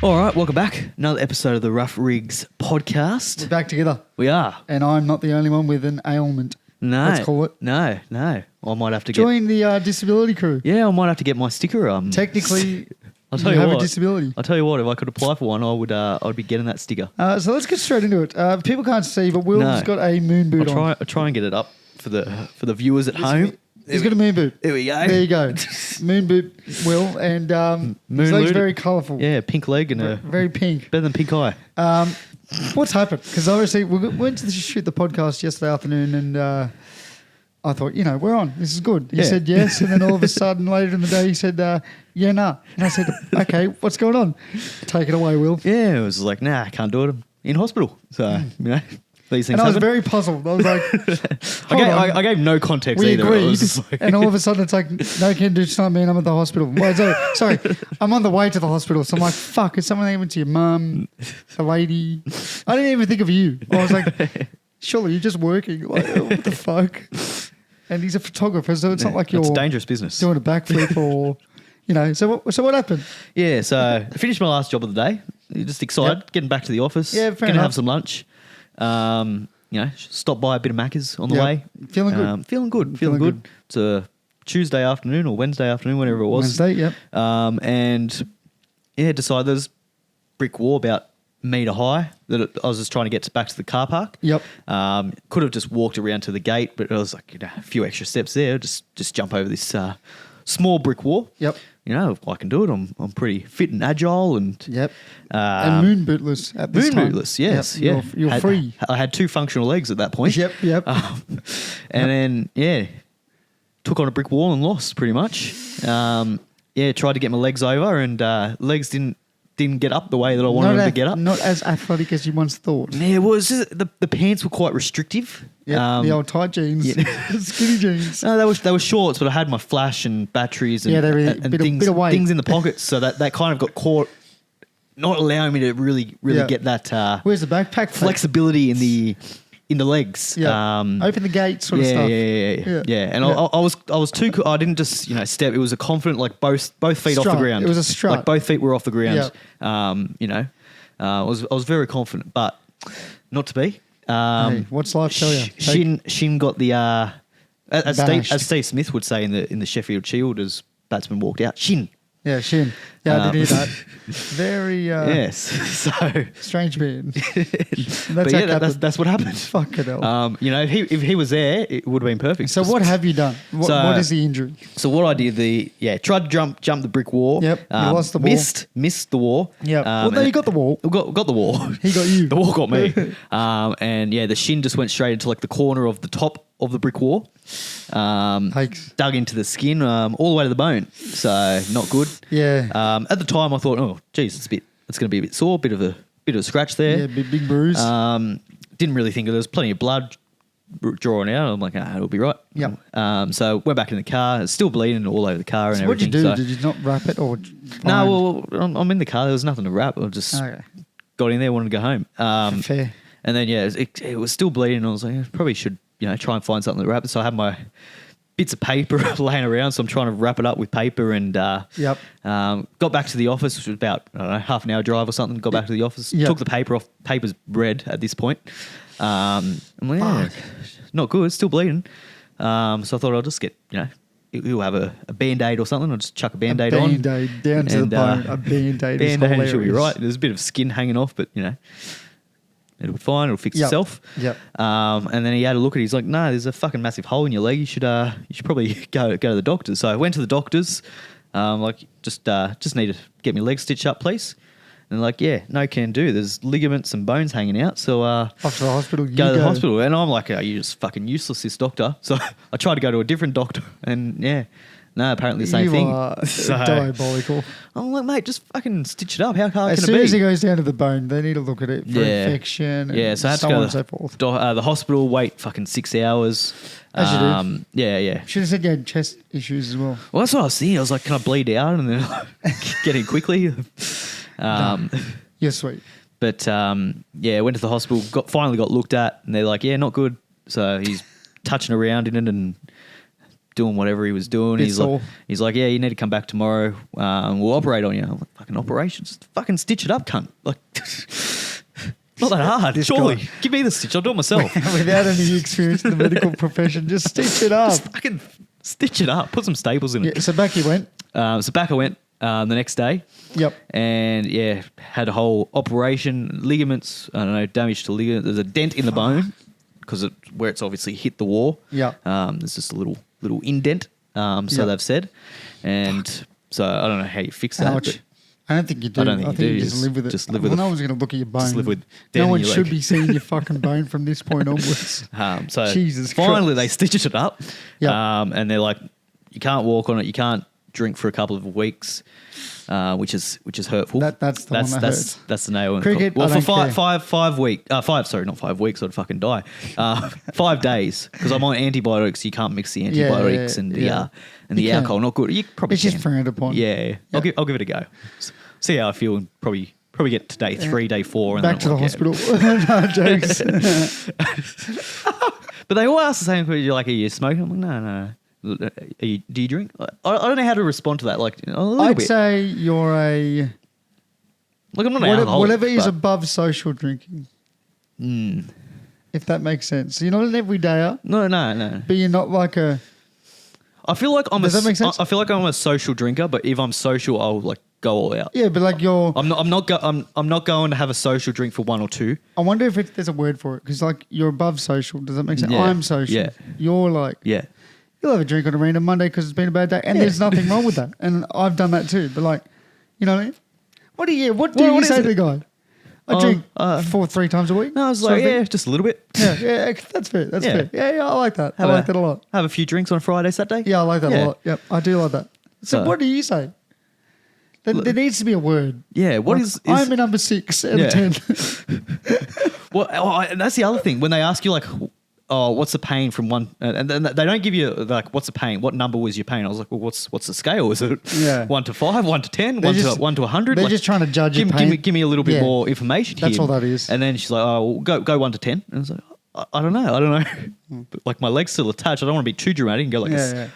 All right, welcome back. Another episode of the Rough Rigs podcast. We're back together. We are. And I'm not the only one with an ailment. No. Let's call it. No. I might have to Join the disability crew. Yeah, I might have to get my sticker. Technically, I'll tell you you have what. a disability. I'll tell you what. If I could apply for one, I'd be getting that sticker. So let's get straight into it. People can't see, but Will's got a moon boot on. I'll try and get it up for the viewers at home. He's got a moon boot. There we go. There you go. Moon boot, Will, and his leg's very colourful. Yeah, pink leg and very pink. better than pink eye. What's happened? Because obviously we went to shoot the podcast yesterday afternoon, and I thought, we're on. This is good. He said yes, and then all of a sudden later in the day he said, yeah, nah. And I said, okay, what's going on? Take it away, Will. Yeah, it was like, nah, I can't do it. I'm in hospital. So, these things and I was happen. very puzzled. I was like, I gave no context we either. agreed, Like and all of a sudden it's like, no, can do something, man. I'm at the hospital. Well, sorry, I'm on the way to the hospital. So I'm like, fuck, is someone even to your mum, the lady? I didn't even think of you. I was like, surely you're just working. Like, what the fuck? And he's a photographer, so it's not like you're it's a dangerous business. doing a backflip or, So what happened? Yeah, so I finished my last job of the day. Just excited, getting back to the office. Yeah, fair Gonna enough. have some lunch. Stop by a bit of Macca's on the Yep. way. Feeling good. Feeling good. Feeling good. It's a Tuesday afternoon or Wednesday afternoon, whenever it was. Wednesday, yep. Decided there's brick wall about metre high that I was just trying to get back to the car park. Yep. Could have just walked around to the gate, but I was like, a few extra steps there. Just jump over this small brick wall. Yep. I can do it. I'm pretty fit and agile and Yep. And moon bootless at this time. moon bootless, yes. Yep. Yeah. You're free. I had two functional legs at that point. Yep. And then, took on a brick wall and lost pretty much. Tried to get my legs over and legs didn't get up the way that I wanted them to get up. Not as athletic as you once thought. Yeah, it was the pants were quite restrictive. Yep, the old tight jeans, skinny jeans. No, they were shorts, but I had my flash and batteries and, and bit things of weight. things in the pockets, so that kind of got caught, not allowing me to really get that. Where's the backpack? Flexibility in the legs. Yeah. Open the gate sort of stuff. Yeah. And I was too. I didn't just step. It was a confident, like both feet off the ground. It was a strut. Like both feet were off the ground. Yeah. I was very confident, but not to be. Hey, what's life tell you? Shin got the Bashed. as Steve Smith would say in the Sheffield Shield as batsman walked out. Shin. Yeah, shin. Yeah, I did hear that. Very Yes. So strange man. That's what happened. Fucking hell. If he was there, it would have been perfect. So what have you done? What is the injury? So what I did, tried to jump the brick wall. Yep. You lost the wall. Missed the wall. Yep. You got the wall. Got the wall. He got you. The wall got me. The shin just went straight into like the corner of the top of the brick wall. Dug into the skin all the way to the bone. So not good. Yeah. At the time I thought, oh geez, it's going to be a bit sore, bit of a scratch there. Yeah, big bruise. Didn't really think there was plenty of blood drawing out. I'm like, it'll be right. Yep. So went back in the car. It's still bleeding all over the car and what'd everything. you do? Did you not wrap it or? No, well, I'm in the car. There was nothing to wrap. I just got in there, wanted to go home. Fair. And then it was still bleeding. And I was like, I probably should try and find something to wrap it. So I had my bits of paper laying around, so I'm trying to wrap it up with paper and got back to the office, which was about half an hour drive or something. Got back to the office, took the paper off. Paper's red at this point. I'm like, not good. It's still bleeding. So I thought I'll just get you'll have a Band-Aid or something. I'll just chuck a Band-Aid on. Band-Aid down to the bone. A Band-Aid is hilarious. Should be right. There's a bit of skin hanging off, but it'll be fine. It'll fix itself. Yep. And then he had a look at it. He's like, no, there's a fucking massive hole in your leg. You should probably go to the doctors. So I went to the doctors. Just need to get my leg stitched up, please. And they're like, yeah, no can do. There's ligaments and bones hanging out. So off to the hospital. Go to the hospital. And I'm like, you're just fucking useless, this doctor. So I tried to go to a different doctor, and no, apparently the same thing. So diabolical. I'm like, mate, just fucking stitch it up. How hard as can it be? As soon as it goes down to the bone, they need to look at it for infection. And so I had so to on go and so forth. The hospital, wait fucking 6 hours. As you do. Yeah. Should have said you had chest issues as well. Well, that's what I was thinking. I was like, can I bleed out and then get in quickly? You're sweet. But went to the hospital, finally got looked at, and they're like, yeah, not good. So he's touching around in it and doing whatever he was doing. He's like, yeah, you need to come back tomorrow. We'll operate on you. I'm like, fucking operations? Fucking stitch it up, cunt. Like, not that hard. Surely. Guy. Give me the stitch. I'll do it myself. Without any experience in the medical profession, just stitch it up. Just fucking stitch it up. Put some staples in it. Yeah, so back he went. So back I went the next day. Yep. And yeah, had a whole operation, ligaments, I don't know, damage to ligaments. There's a dent in the bone because where it's obviously hit the wall. Yeah. There's just a little indent, so they've said. And so I don't know how you fix that. Ouch. I don't think you do. I don't think you do. You just live with it. Just live with it. No one's going to look at your bone. Just live with no one should be seeing your fucking bone from this point onwards. So Jesus finally Christ. they stitched it up. Yep. And they're like, you can't walk on it. You can't drink for a couple of weeks, which is hurtful. That's the one that hurts. That's the nail in Cricket, well, I for don't care. 5 weeks. Sorry, not 5 weeks. I'd fucking die. 5 days because I'm on antibiotics. You can't mix the antibiotics and the alcohol. Not good. You probably it's can. just frowned upon. Yeah. I'll give it a go. See how I feel and probably get to day 3, day 4, and Back then to the hospital. No jokes. But they all ask the same question. You're like, are you smoking? I'm like, no. Do you drink? I don't know how to respond to that. Like a little I'd bit. say you're a Like I'm not an alcoholic, whatever is but- above social drinking. If that makes sense. So you're not an everydayer, No. but you're not like a. I feel like Does that make sense? I feel like I'm a social drinker, but if I'm social, I'll like go all out. Yeah, but like you're. I'm not going to have a social drink for 1 or 2. I wonder if there's a word for it because like you're above social. Does that make sense? Yeah. I'm social. Yeah. You're like. Yeah. You'll have a drink on a random Monday because it's been a bad day, and there's nothing wrong with that. And I've done that too. But like, you know what I mean? What do you say to the guy? I drink 3 times a week. No, I was sort like, of thing. yeah, just a little bit. Yeah, that's fair. That's fair. Yeah, I like that. I like that a lot. Have a few drinks on Friday, Saturday. Yeah, I like that a lot. Yep, I do like that. So, So- what do you say? There needs to be a word. Yeah, what Like, is I'm a number 6 out of 10. Well, and that's the other thing. When they ask you like, oh, what's the pain from one, and then they don't give you like, what's the pain? What number was your pain? I was like, well, what's the scale? Is it 1 to 5, 1 to 10, 1 to 100? They're just trying to judge your pain. Give me a little bit more information. That's here. all that is. And then she's like, oh, well, go 1 to 10. And I was like, I don't know. But like my leg's still attached. I don't want to be too dramatic and go like a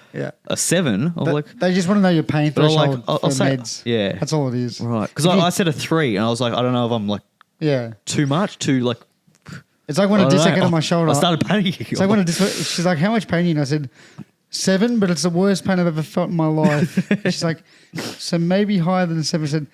7. I'm like, They just want to know your pain but threshold I'll for say, meds. yeah, That's all it is. right. Because I said a 3, and I was like, I don't know if I'm like too much, too like. It's like when I dislocated my shoulder. I started panicking. It's like when she's like, how much pain are you in? I said, 7, but it's the worst pain I've ever felt in my life. She's like, so maybe higher than 7. I said,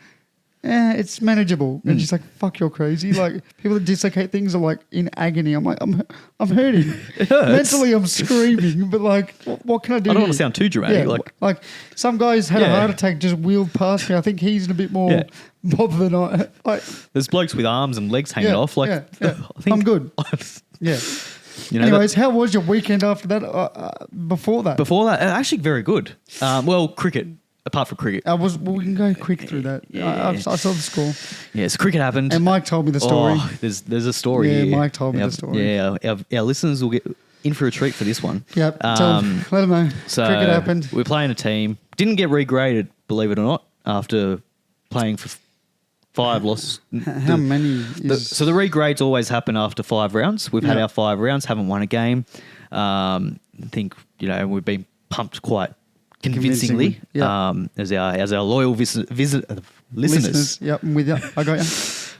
it's manageable. And she's like, fuck, you're crazy. Like, people that dislocate things are like in agony. I'm like, I'm hurting. It hurts. Mentally, I'm screaming, but like, what can I do? I don't want here? to sound too dramatic. Yeah, like some guys had a heart attack, just wheeled past me. I think he's a bit more bothered than I. Like, there's blokes with arms and legs hanging off. Like, I think I'm good. Yeah. You know, Anyways, how was your weekend after that? Before that, actually very good. Well, cricket. Apart from cricket. we can go quick through that. I saw the score. Yeah, so cricket happened. And Mike told me the story. Oh, there's a story Yeah, here. Mike told me the story. Yeah, our listeners will get in for a treat for this one. Yep. Let them know. So Cricket happened. We're playing a team. Didn't get regraded, believe it or not, after playing for 5 losses. How many? So the regrades always happen after 5 rounds. We've had our 5 rounds, haven't won a game. I think, we've been pumped quite convincingly. As our loyal listeners. Yep, I'm with you. I got you.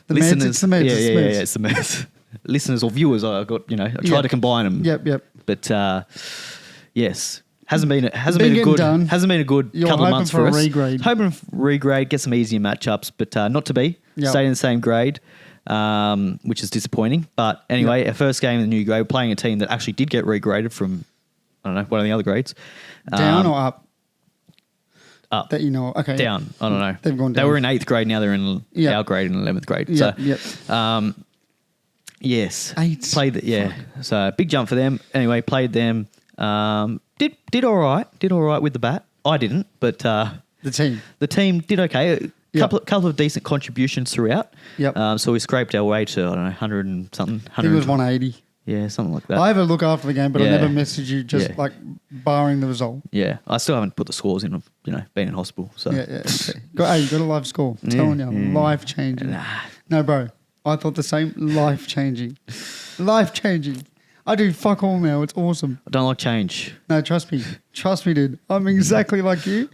The Listeners, meds, it's the meds. Yeah, it's the meds. Listeners or viewers, I got. I tried to combine them. Yep. But yes, hasn't been a good You're couple of months for us. regrade. Hoping for regrade, get some easier matchups, but not to be. Yep. Stay in the same grade, which is disappointing. But anyway, our first game in the new grade, playing a team that actually did get regraded from, I don't know, one of the other grades. Down or up? Up. That okay. Down. I don't know. They've gone down. They were in 8th grade. Now they're in our grade in 11th grade. Yes. 8. Played the, So big jump for them. Anyway, played them. Did all right. Did all right with the bat. I didn't, but The team did okay. Couple of decent contributions throughout. Yep. So we scraped our way to, I don't know, 100 and something. I think it was 180. Yeah, something like that. I have a look after the game, but I Yeah. never message you just like barring the result. Yeah, I still haven't put the scores in. Being in hospital. So Yeah. Okay. You got a live score. I'm telling you, life changing. Nah. No, bro. I thought the same. Life changing. Life changing. I do fuck all now. It's awesome. I don't like change. No, trust me. Trust me, dude. I'm exactly like you.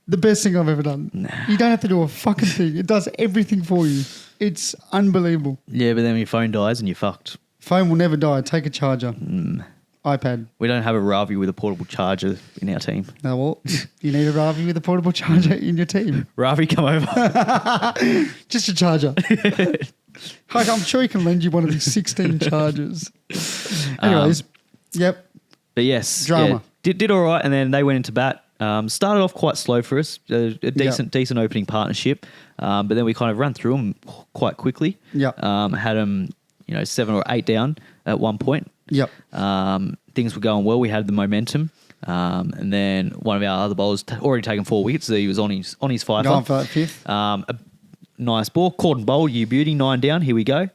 The best thing I've ever done. Nah. You don't have to do a fucking thing. It does everything for you. It's unbelievable. Yeah, but then your phone dies and you're fucked. Phone will never die. Take a charger. iPad. We don't have a Ravi with a portable charger in our team. No, well, you need a Ravi with a portable charger in your team. Ravi, come over. Just a charger. I'm sure he can lend you one of these 16 chargers. Anyways, yep. But yes, Drama. Yeah, did all right, and then they went into bat. Started off quite slow for us, a decent opening partnership, but then we kind of ran through them quite quickly. Yeah. Had them, 7 or 8 down at one point. Yep. Things were going well. We had the momentum, and then one of our other bowlers already taken 4 wickets. So he was on his fifer. Going for that fifth. A nice ball, caught and bowled. You beauty, 9 down. Here we go.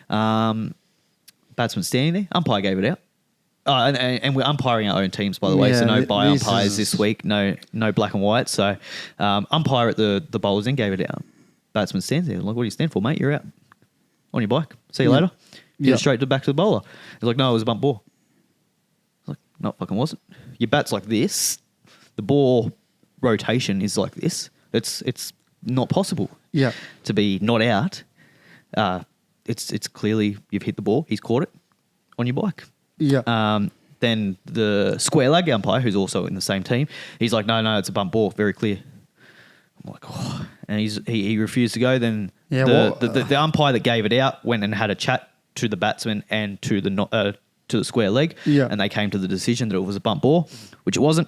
Batsman standing there. Umpire gave it out. And we're umpiring our own teams, by the way. So no by umpires this week. No black and white. So umpire at the bowlers end gave it out. Batsman stands there. Like, what do you stand for, mate? You're out. On your bike. See you later. Hit it straight back to the bowler. He's like, no, it was a bump ball. I was like, no, it fucking wasn't. Your bat's like this. The ball rotation is like this. It's not possible. Yeah. To be not out. It's clearly you've hit the ball. He's caught it on your bike. Yeah. Then the square leg umpire, who's also in the same team, he's like, no, it's a bump ball, very clear. I'm like, oh. And he refused to go. Then the umpire that gave it out went and had a chat to the batsman and to the square leg, and they came to the decision that it was a bump ball, which it wasn't.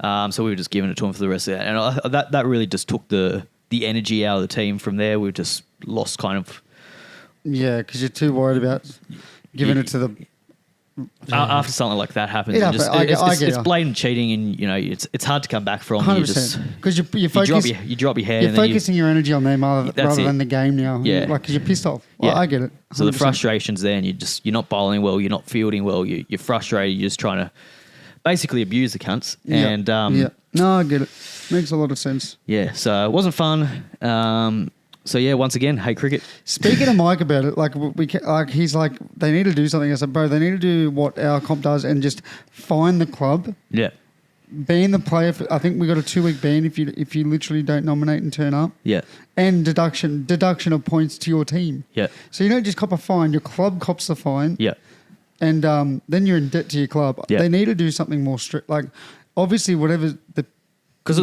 So we were just giving it to him for the rest of that, and that really just took the energy out of the team. From there, we just lost kind of. Yeah, because you're too worried about giving it to the. After something like that happens, it's blatant cheating, and it's hard to come back from. 100%. Because you drop your head. You're focusing your energy on them rather than the game now. Yeah, because you're pissed off. Yeah, I get it. 100%. So the frustration's there, and you're not bowling well, you're not fielding well, you're frustrated, you're just trying to basically abuse the cunts. And no, I get it. Makes a lot of sense. Yeah, so it wasn't fun. So yeah, once again, hate cricket. Speaking to Mike about it, he's like, they need to do something. I said, bro, they need to do what our comp does and just find the club. Yeah. Ban the player. I think we got a 2-week ban if you literally don't nominate and turn up. Yeah. And deduction of points to your team. Yeah. So you don't just cop a fine. Your club cops the fine. Yeah. And then you're in debt to your club. Yeah. They need to do something more strict. Like, obviously, whatever the. Because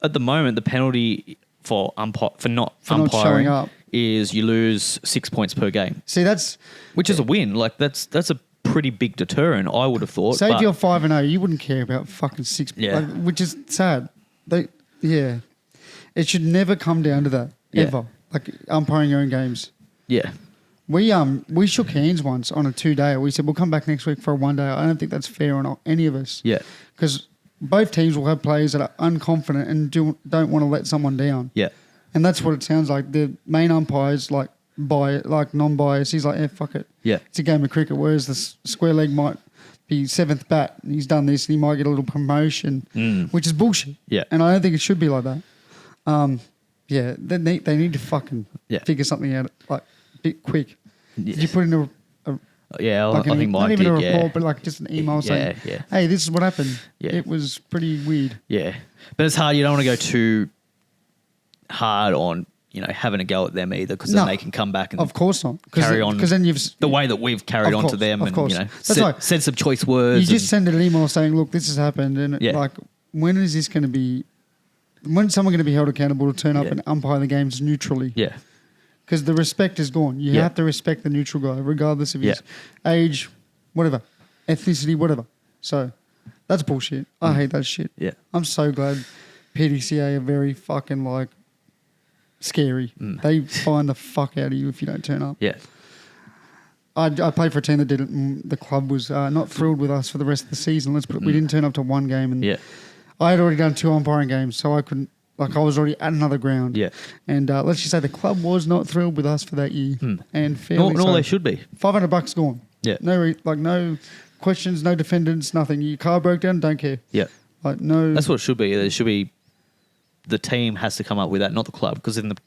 at the moment, the penalty for not umpiring showing up is you lose 6 points per game. See, which is a win. Like that's a pretty big deterrent, I would have thought. Say if you're 5-0, you wouldn't care about fucking 6. Yeah. Which is sad. It should never come down to that ever. Like umpiring your own games. Yeah. We shook hands once on a 2-day. We said we'll come back next week for a 1-day. I don't think that's fair on any of us. Yeah. Because both teams will have players that are unconfident and don't want to let someone down. Yeah. And that's what it sounds like. The main umpire's like non-biased. He's like, fuck it. Yeah. It's a game of cricket. Whereas the square leg might be 7th bat and he's done this and he might get a little promotion, which is bullshit. Yeah. And I don't think it should be like that. They need to fucking figure something out like a bit quick. Yeah. Did you put in a I think Mike not even did, a report, but like just an email saying, hey, this is what happened. Yeah. It was pretty weird. Yeah. But it's hard. You don't want to go too hard on, having a go at them either, because then they can come back and of course not. Carry on because then you've the way that we've carried on to them and, said some choice words. You just send an email saying, look, this has happened. And when is this going to be, when's someone going to be held accountable to turn up and umpire the games neutrally? Yeah. Because the respect is gone. You have to respect the neutral guy, regardless of his age, whatever, ethnicity, whatever. So that's bullshit. I hate that shit. Yeah. I'm so glad PDCA are very fucking scary. They find the fuck out of you if you don't turn up. Yeah. I played for a team that did it, and the club was not thrilled with us for the rest of the season. We didn't turn up to one game, and I had already done 2 umpiring games, so I couldn't. I was already at another ground. Yeah. And let's just say the club was not thrilled with us for that year. And fairly no, they should be. $500 gone. Yeah. No questions, no defendants, nothing. Your car broke down, don't care. Yeah. No. That's what it should be. There should be. The team has to come up with that, not the club, because then the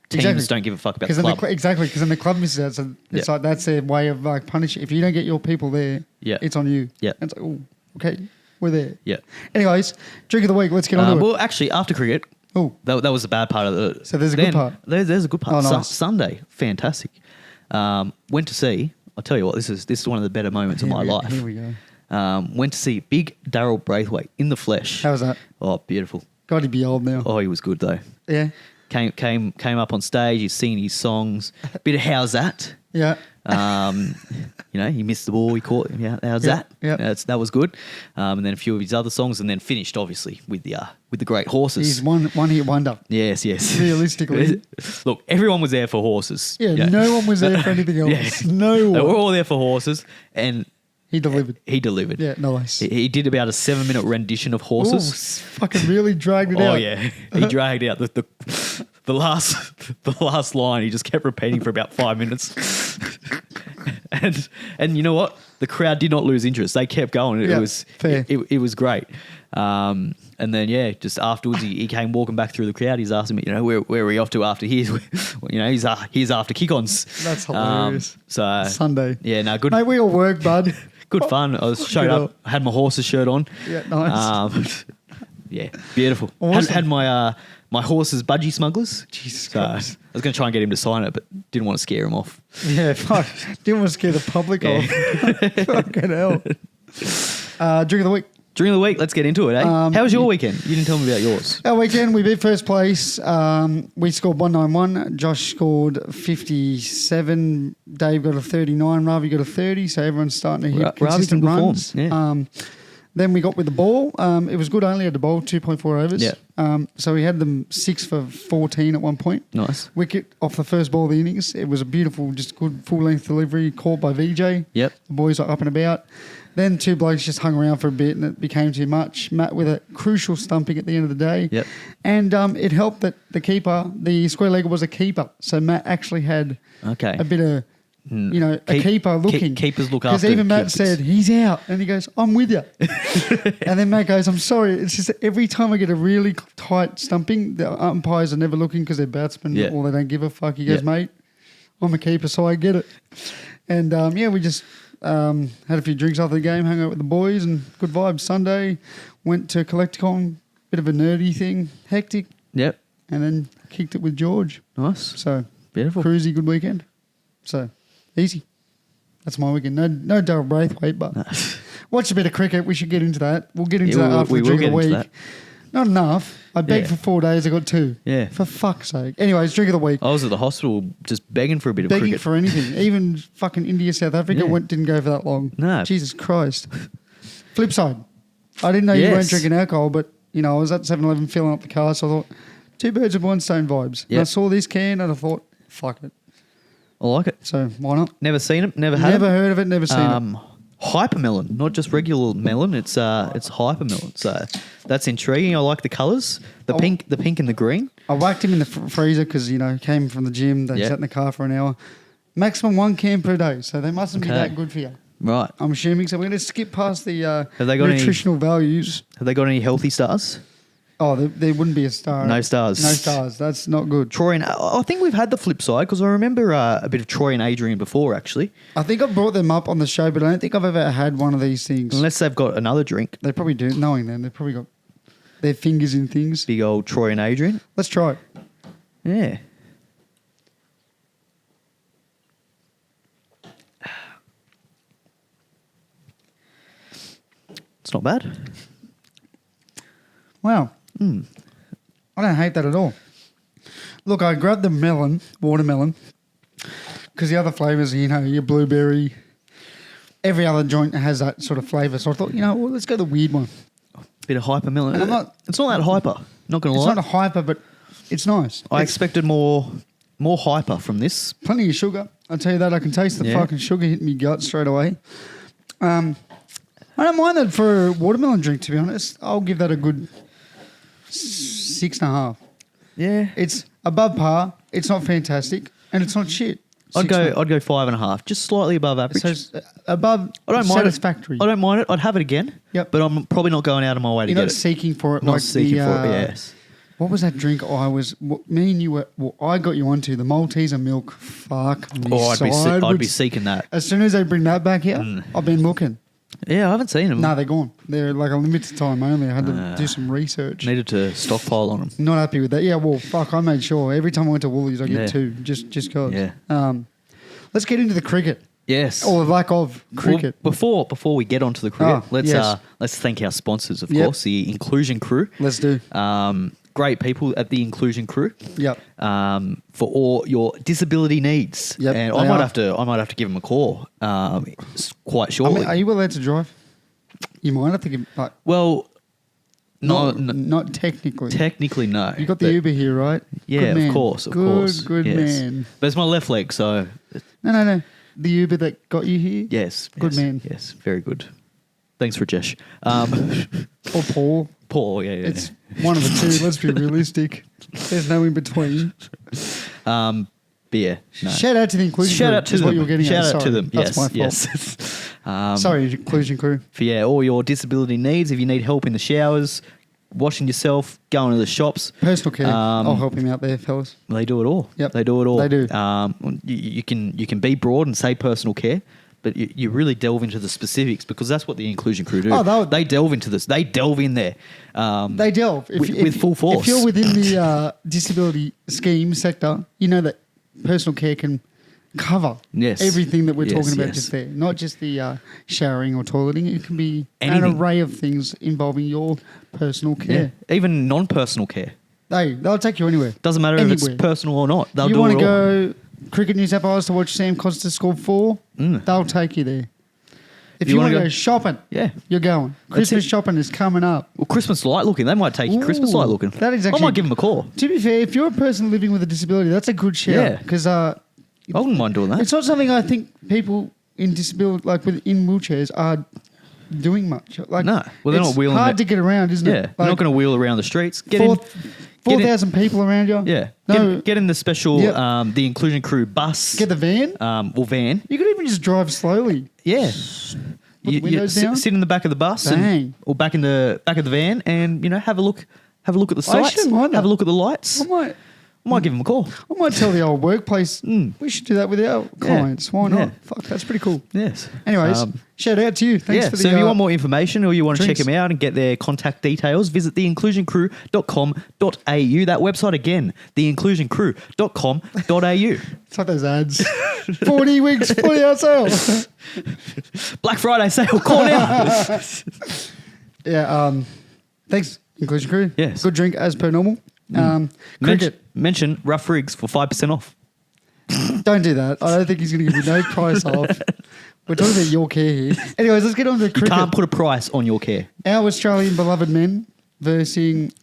teams don't give a fuck about the club. Exactly, because then the club misses out. So it's like that's their way of punishing. If you don't get your people there, Yeah. it's on you. Yeah. And it's like, oh, okay, we're there. Yeah. Anyways, drink of the week. Let's get on to it. Well, actually, after cricket, Oh, that was the bad part of the. So there's a good part. There's a good part. Oh, nice. Sunday, fantastic. Went to see. I'll tell you what. This is one of the better moments of my life. Here we go. Went to see big Daryl Braithwaite in the flesh. How was that? Oh, beautiful. God, he'd be old now. Oh, he was good though. Yeah. Came up on stage. He's singing his songs. Bit of how's that? Yeah. He missed the ball. He caught. Yeah, how's Yeah, that? yeah. That was good. And then a few of his other songs, and then finished obviously with the great horses. He's one hit wonder. Yes. Realistically. Look, everyone was there for horses. Yeah, no one was there for anything else. Yeah. No one. They were all there for horses, and He delivered. he delivered. Yeah, nice. He did about a 7-minute rendition of Ooh, horses. fucking really dragged it out. Oh yeah, he dragged out the last line. He just kept repeating for about 5 minutes. And you know what? The crowd did not lose interest. They kept going. Yeah, It was fair. It was great. And then just afterwards, he came walking back through the crowd. He's asking me, where are we off to after here? He's after kick-ons. That's hilarious. So Sunday. Yeah, no, good. Mate, we all work, bud. Good fun. I was showed Good up. I had my horse's shirt on. Yeah, nice. Yeah, beautiful. Awesome. Had my horse's budgie smugglers. Jesus So I Christ. was going to try and get him to sign it, but didn't want to scare him off. Yeah, fuck. Didn't want to scare the public off. Fucking hell. Drink of the week. During the week, let's get into it, eh? How was your weekend? You didn't tell me about yours. Our weekend, we beat first place. We scored 191. Josh scored 57. Dave got a 39. Ravi got a 30. So everyone's starting to hit Ravi's consistent in good form, runs. yeah. Then we got with the ball. It was good only at the ball, 2.4 overs. Yeah. So we had them 6 for 14 at one point. Nice. Wicket off the first ball of the innings. It was a beautiful, just good full-length delivery caught by VJ. Yep. The boys are up and about. Then two blokes just hung around for a bit and it became too much. Matt with a crucial stumping at the end of the day. Yep. And it helped that the keeper, the square legger was a keeper. So Matt actually had Okay. a bit of, a keeper looking. Keepers look Because after even Matt keepers. said, he's out. And he goes, I'm with you. And then Matt goes, I'm sorry. It's just every time I get a really tight stumping, the umpires are never looking because they're batsmen Yeah. or they don't give a fuck. He goes, Yeah. mate, I'm a keeper, so I get it. And we just had a few drinks after the game, hung out with the boys, and good vibes. Sunday, went to Collecticon, bit of a nerdy thing, hectic, Yep. and then kicked it with George. Nice. So Beautiful. cruisy, good weekend. So easy. That's my weekend. No Daryl Braithwaite, but watch a bit of cricket. We should get into that. We'll get into that after the drink of the week. Not enough. I begged for 4 days. I got 2. Yeah. For fuck's sake. Anyways, drink of the week. I was at the hospital just begging for a bit of Begging cricket. for anything. Even fucking India, South Africa Yeah. didn't go for that long. No. Jesus Christ. Flip side. I didn't know you Yes. weren't drinking alcohol, but I was at 7-Eleven filling up the car, so I thought, 2 birds with one stone vibes. And I Yep. saw this can and I thought, fuck it. I like it. So why not? Never seen it. Never had Never it. heard of it, never seen it. Hypermelon, not just regular melon. It's hypermelon. So that's intriguing. I like the colours, the pink and the green. I whacked him in the freezer because, came from the gym. They Yeah. sat in the car for an hour. Maximum 1 can per day, so they mustn't be Okay. that good for you. Right. I'm assuming. So we're going to skip past the Have they got any- nutritional values. Have they got any healthy stars? Oh, there wouldn't be a star. No stars. No stars. That's not good. Troy and I think we've had the flip side because I remember a bit of Troy and Adrian before actually. I think I brought them up on the show, but I don't think I've ever had one of these things. Unless they've got another drink. They probably do. Knowing them, they've probably got their fingers in things. Big old Troy and Adrian. Let's try it. Yeah. It's not bad. Wow. I don't hate that at all. Look, I grabbed the watermelon, because the other flavours, your blueberry, every other joint has that sort of flavour. So I thought, let's go the weird one. Bit of hypermelon. And I'm not- It's not that hyper. Not gonna It's lie. not a hyper, but it's nice. I It's expected more hyper from this. plenty of sugar. I'll tell you that. I can taste the Yeah. fucking sugar hitting me gut straight away. I don't mind that for a watermelon drink, to be honest. I'll give that a good 6.5. Yeah. It's above par. It's not fantastic, and it's not shit. I'd go 5.5, just slightly above average. So it's above I don't mind satisfactory. it. I don't mind it. I'd have it again. Yep. But I'm probably not going out of my way to You're get not it. seeking for it. Not like seeking the, for it. Yes. What was that drink me and you were, I got you onto? The Malteser milk. Fuck me Oh, I'd be sideways. seeking that. As soon as they bring that back here, I've been looking. Yeah, I haven't seen them. No, they're gone. They're like a limited time only. I had to do some research. Needed to stockpile on them. Not happy with that. Yeah, well, fuck, I made sure. Every time I went to Woolies, I get 2, just cause. Yeah. Let's get into the cricket. Yes. Or lack of cricket. Well, before we get onto the cricket, let's thank our sponsors, of course, the Inclusion Crew. Let's do. Great people at the Inclusion Crew. Yep. For all your disability needs. Yep. And I might have to give them a call quite shortly. I mean, are you allowed to drive? You might have to give. Like, well, not technically. Technically, no. You got the Uber here, right? Yeah, of course. Good man. But it's my left leg, so. No. The Uber that got you here? Yes. Good man. Yes, very good. Thanks, Rajesh. Or Paul. Paul, yeah. It's one of the two. Let's be realistic. There's no in between. But yeah, no. Shout out to the Inclusion Crew. Shout out to them. What you're getting Shout at. out to them. That's my fault. Yes. Sorry, Inclusion Crew. For all your disability needs. If you need help in the showers, washing yourself, going to the shops, personal care. I'll help him out there, fellas. They do it all. Yep. They do it all. They do. You can be broad and say personal care, but you really delve into the specifics because that's what the Inclusion Crew do. Oh, they delve into this. They delve in there. They delve with full force. If you're within the disability scheme sector, you know that personal care can cover everything that we're talking about just there. Not just the showering or toileting. It can be an array of things involving your personal care. Yeah. Even non-personal care. They'll take you anywhere. Doesn't matter if it's personal or not. They'll do it all. You want to go Cricket New South Wales to watch Sam Costa score 4? They'll take you there. If you want to go shopping, you're going. Christmas shopping is coming up. Well, Christmas light looking. They might take you Christmas light looking. That is actually, I might give them a call. To be fair, if you're a person living with a disability, that's a good shout. Yeah. Because I wouldn't mind doing that. It's not something I think people in disability, like in wheelchairs, are doing much. Like, no. Well, they're not wheeling. It's hard to get around, isn't it? Yeah. They're not going to wheel around the streets. 4,000 people around you. Yeah. No. Get in the special, the Inclusion Crew bus. Get the van. Van. You could even just drive slowly. Yeah. Put the windows down. Sit in the back of the bus or back in the back of the van and, have a look at the sights. I shouldn't mind that. Have a look at the lights. I might give them a call. I might tell the old workplace, we should do that with our clients. Why not? Yeah. Fuck, that's pretty cool. Yes. Anyways, shout out to you. Thanks for the so if you want more information or you want to check them out and get their contact details, visit theinclusioncrew.com.au. That website again, theinclusioncrew.com.au. It's like those ads. 40 weeks, 40 hour sale. Black Friday sale, call now. Thanks, Inclusion Crew. Yes. Good drink as per normal. Cricket. Mention Rough Rigs for 5% off. Don't do that. I don't think he's going to give you no price off. We're talking about your care here. Anyways, let's get on to cricket. You can't put a price on your care. Our Australian beloved men versus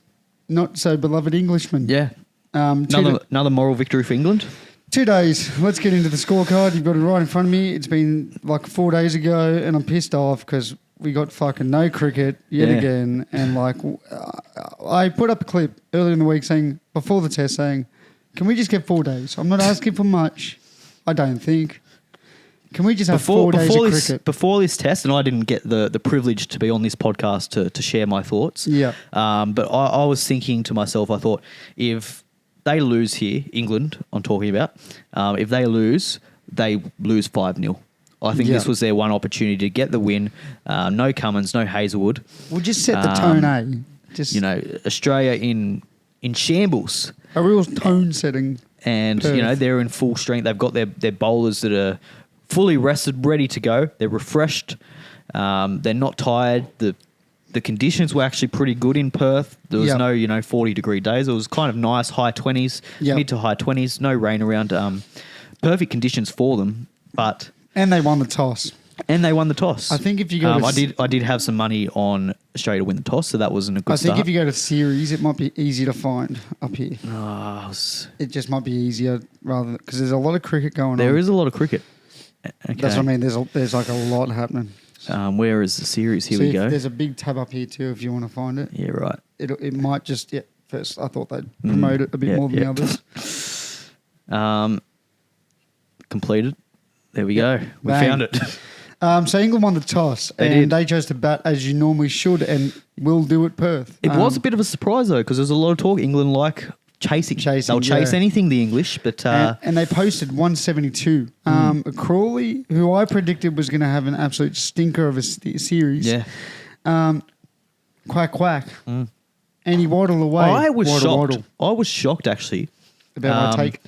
not so beloved Englishmen. Yeah. Another moral victory for England. 2 days. Let's get into the scorecard. You've got it right in front of me. It's been like 4 days ago, and I'm pissed off because we got fucking no cricket yet again. And I put up a clip earlier in the week before the test saying, can we just get 4 days? I'm not asking for much, I don't think. Can we just have 4 days of cricket? Before this test, and I didn't get the privilege to be on this podcast to share my thoughts. Yeah. But I was thinking to myself, I thought, if they lose here, England, I'm talking about, if they lose 5-0. I think this was their one opportunity to get the win. No Cummins, no Hazelwood. We'll just set the tone, Australia in shambles. A real tone setting. And, they're in full strength. They've got their bowlers that are fully rested, ready to go. They're refreshed. They're not tired. The conditions were actually pretty good in Perth. There was no, 40-degree days. It was kind of nice, high 20s, mid to high 20s, no rain around. Perfect conditions for them, but... And they won the toss. I think if you go I did have some money on Australia to win the toss, so that wasn't a good start. I think if you go to series, it might be easier to find up here. It just might be easier rather because there's a lot of cricket going on. There is a lot of cricket. Okay. That's what I mean. There's like a lot happening. Where is the series? Here we go. There's a big tab up here too if you want to find it. Yeah, right. It might just first I thought they'd promote it a bit more than the others. Completed. There we go. We found it. So England won the toss and they chose to bat as you normally should and will do at Perth. It was a bit of a surprise though because there's a lot of talk. England like chasing. Chasing, They'll chase yeah. anything, the English, but and they posted 172. Crawley, who I predicted was going to have an absolute stinker of a series. yeah. Quack. And he waddled away. I was shocked. Waddle. I was shocked actually. About my take.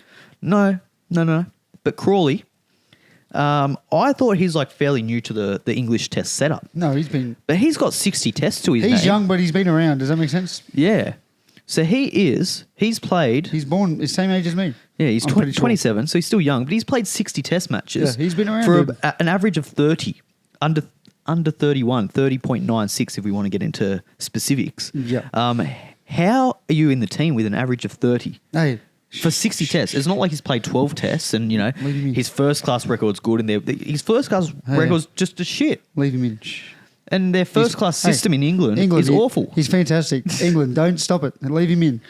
No. But Crawley, I thought he's like fairly new to the English Test setup. No, But he's got 60 tests to his name. He's young, but he's been around. Does that make sense? Yeah. So he's played. He's born the same age as me. Yeah, he's 27, so he's still young, but he's played 60 test matches. Yeah, he's been around. For an average of 30, under 31, 30.96 if we want to get into specifics. Yeah. How are you in the team with an average of 30? Hey. For 60 tests. It's not like he's played 12 tests and, Leave him in. his first class record's good and his first class record's just a shit. Leave him in. And their first class system in England is awful. He's fantastic. England, don't stop it. Leave him in.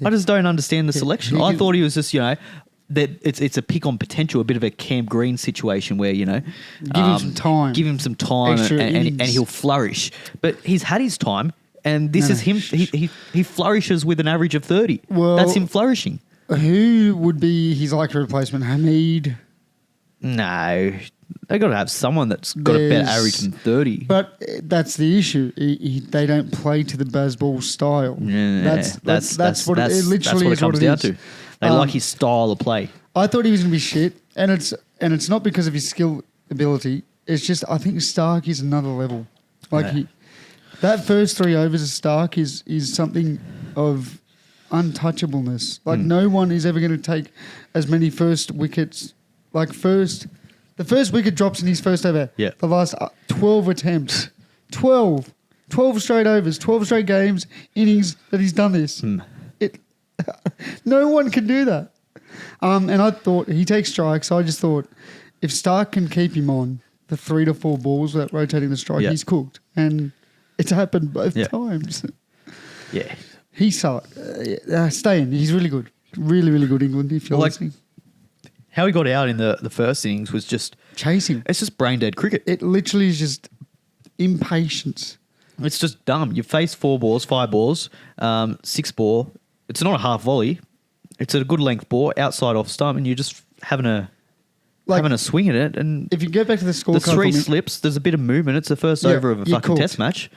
I just don't understand the selection. I thought he was just, that it's a pick on potential, a bit of a Cam Green situation where, give him some time. Give him some time and he'll flourish. But he's had his time and this is him. He flourishes with an average of 30. Well, that's him flourishing. Who would be his likely replacement? Hamid? No. They got to have someone that's got a better average than 30. But that's the issue. They don't play to the Bazball style. Yeah, that's what it literally is. Comes down to. They like his style of play. I thought he was going to be shit, and it's not because of his skill ability. It's just I think Starc is another level. That first 3 overs of Starc is something of untouchableness. No one is ever going to take as many first wickets. The first wicket drops in his first over. Yeah. The last 12 attempts. 12 straight overs, 12 straight games, innings that he's done this. No one can do that. And I thought he takes strikes. So I just thought if Starc can keep him on the 3 to 4 balls without rotating the strike, he's cooked. And it's happened both times. Yeah. He sucked. Stay in. He's really good. Really, really good, England, if you're listening. How he got out in the first innings was just... chasing. It's just brain dead cricket. It literally is just impatience. It's just dumb. You face 4 balls, 5 balls, 6 ball. It's not a half volley. It's a good length ball, outside off stump, and you're just having a swing at it. And if you go back to the scorecard, the 3 slips, there's a bit of movement. It's the first over of a fucking test match.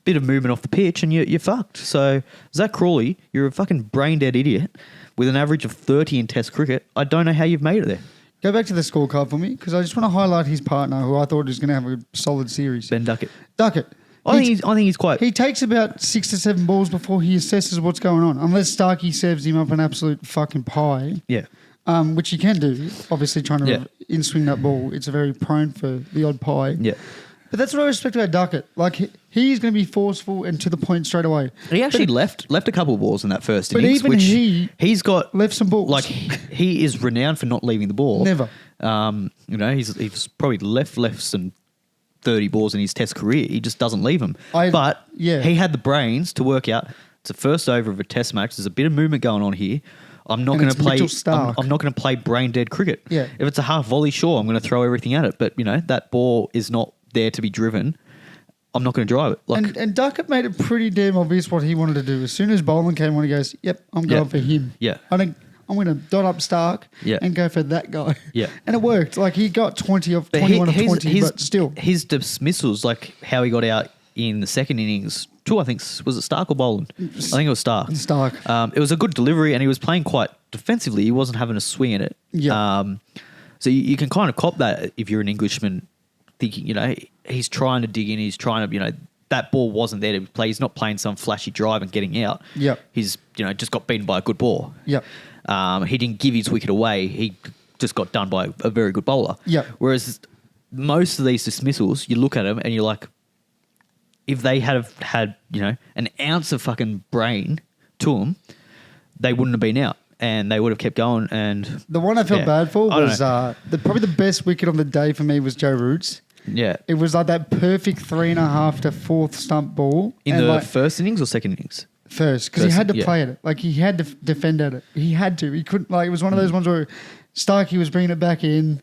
Bit of movement off the pitch, and you're fucked. So Zach Crawley, you're a fucking brain dead idiot with an average of 30 in Test cricket. I don't know how you've made it there. Go back to the scorecard for me, because I just want to highlight his partner, who I thought was going to have a solid series. Ben Duckett. I think he's quite... He takes about 6 to 7 balls before he assesses what's going on, unless Starkey serves him up an absolute fucking pie. Yeah. Which he can do, obviously trying to in-swing that ball. It's a very prone for the odd pie. Yeah. But that's what I respect about Duckett. He's going to be forceful and to the point straight away. He actually left a couple of balls in that first innings. But even he's got left some balls. He is renowned for not leaving the ball. Never. He's probably left some 30 balls in his Test career. He just doesn't leave them. He had the brains to work out. It's the first over of a Test match. There's a bit of movement going on here. I'm not going to play. Mitchell Starc. I'm not going to play brain dead cricket. Yeah. If it's a half volley, sure, I'm going to throw everything at it. But that ball is not there to be driven. I'm not going to drive it. And Duckett made it pretty damn obvious what he wanted to do. As soon as Boland came on, he goes, "Yep, I'm going for him. Yeah, I'm going to dot up Starc and go for that guy." Yeah, and it worked. He got 21 of 20, but still, his dismissals, how he got out in the second innings. I think was it Starc or Boland? I think it was Starc. Starc. It was a good delivery, and he was playing quite defensively. He wasn't having a swing at it. Yeah. So you can kind of cop that if you're an Englishman, thinking he's trying to dig in. He's trying to that ball wasn't there to play. He's not playing some flashy drive and getting out. Yeah. He's just got beaten by a good ball. Yeah. He didn't give his wicket away. He just got done by a very good bowler. Yeah. Whereas most of these dismissals, you look at them and you're like, if they had an ounce of fucking brain to them, they wouldn't have been out and they would have kept going. And the one I felt bad for was probably the best wicket on the day for me was Joe Root's. Yeah. It was that perfect 3.5 to 4th stump ball. In the first innings or second innings? First, because he had to play at it. He had to defend at it. He had to. He couldn't. It was one of those ones where Starkey was bringing it back in.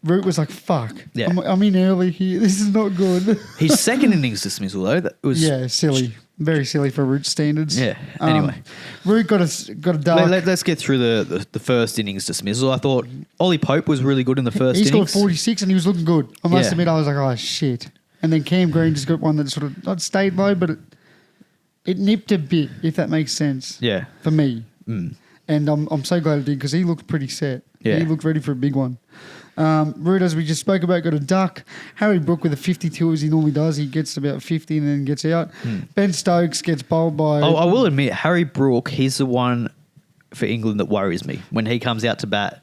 Root was like, fuck. Yeah. I'm in early here. This is not good. His second innings dismissal, though, that was... Yeah, silly. Very silly for Root standards. Yeah. Anyway, Root got a duck. let's get through the first innings dismissal. I thought Ollie Pope was really good in the first He innings. scored 46 and he was looking good. I must admit, I was like, oh, shit. And then Cam Green just got one that sort of not stayed low, but it nipped a bit, if that makes sense. Yeah. For me. Mm. And I'm so glad it did because he looked pretty set. Yeah. He looked ready for a big one. Root, as we just spoke about, got a duck. Harry Brook with a 52 as he normally does. He gets about 50 and then gets out. Ben Stokes gets bowled by... I will admit, Harry Brook, he's the one for England that worries me when he comes out to bat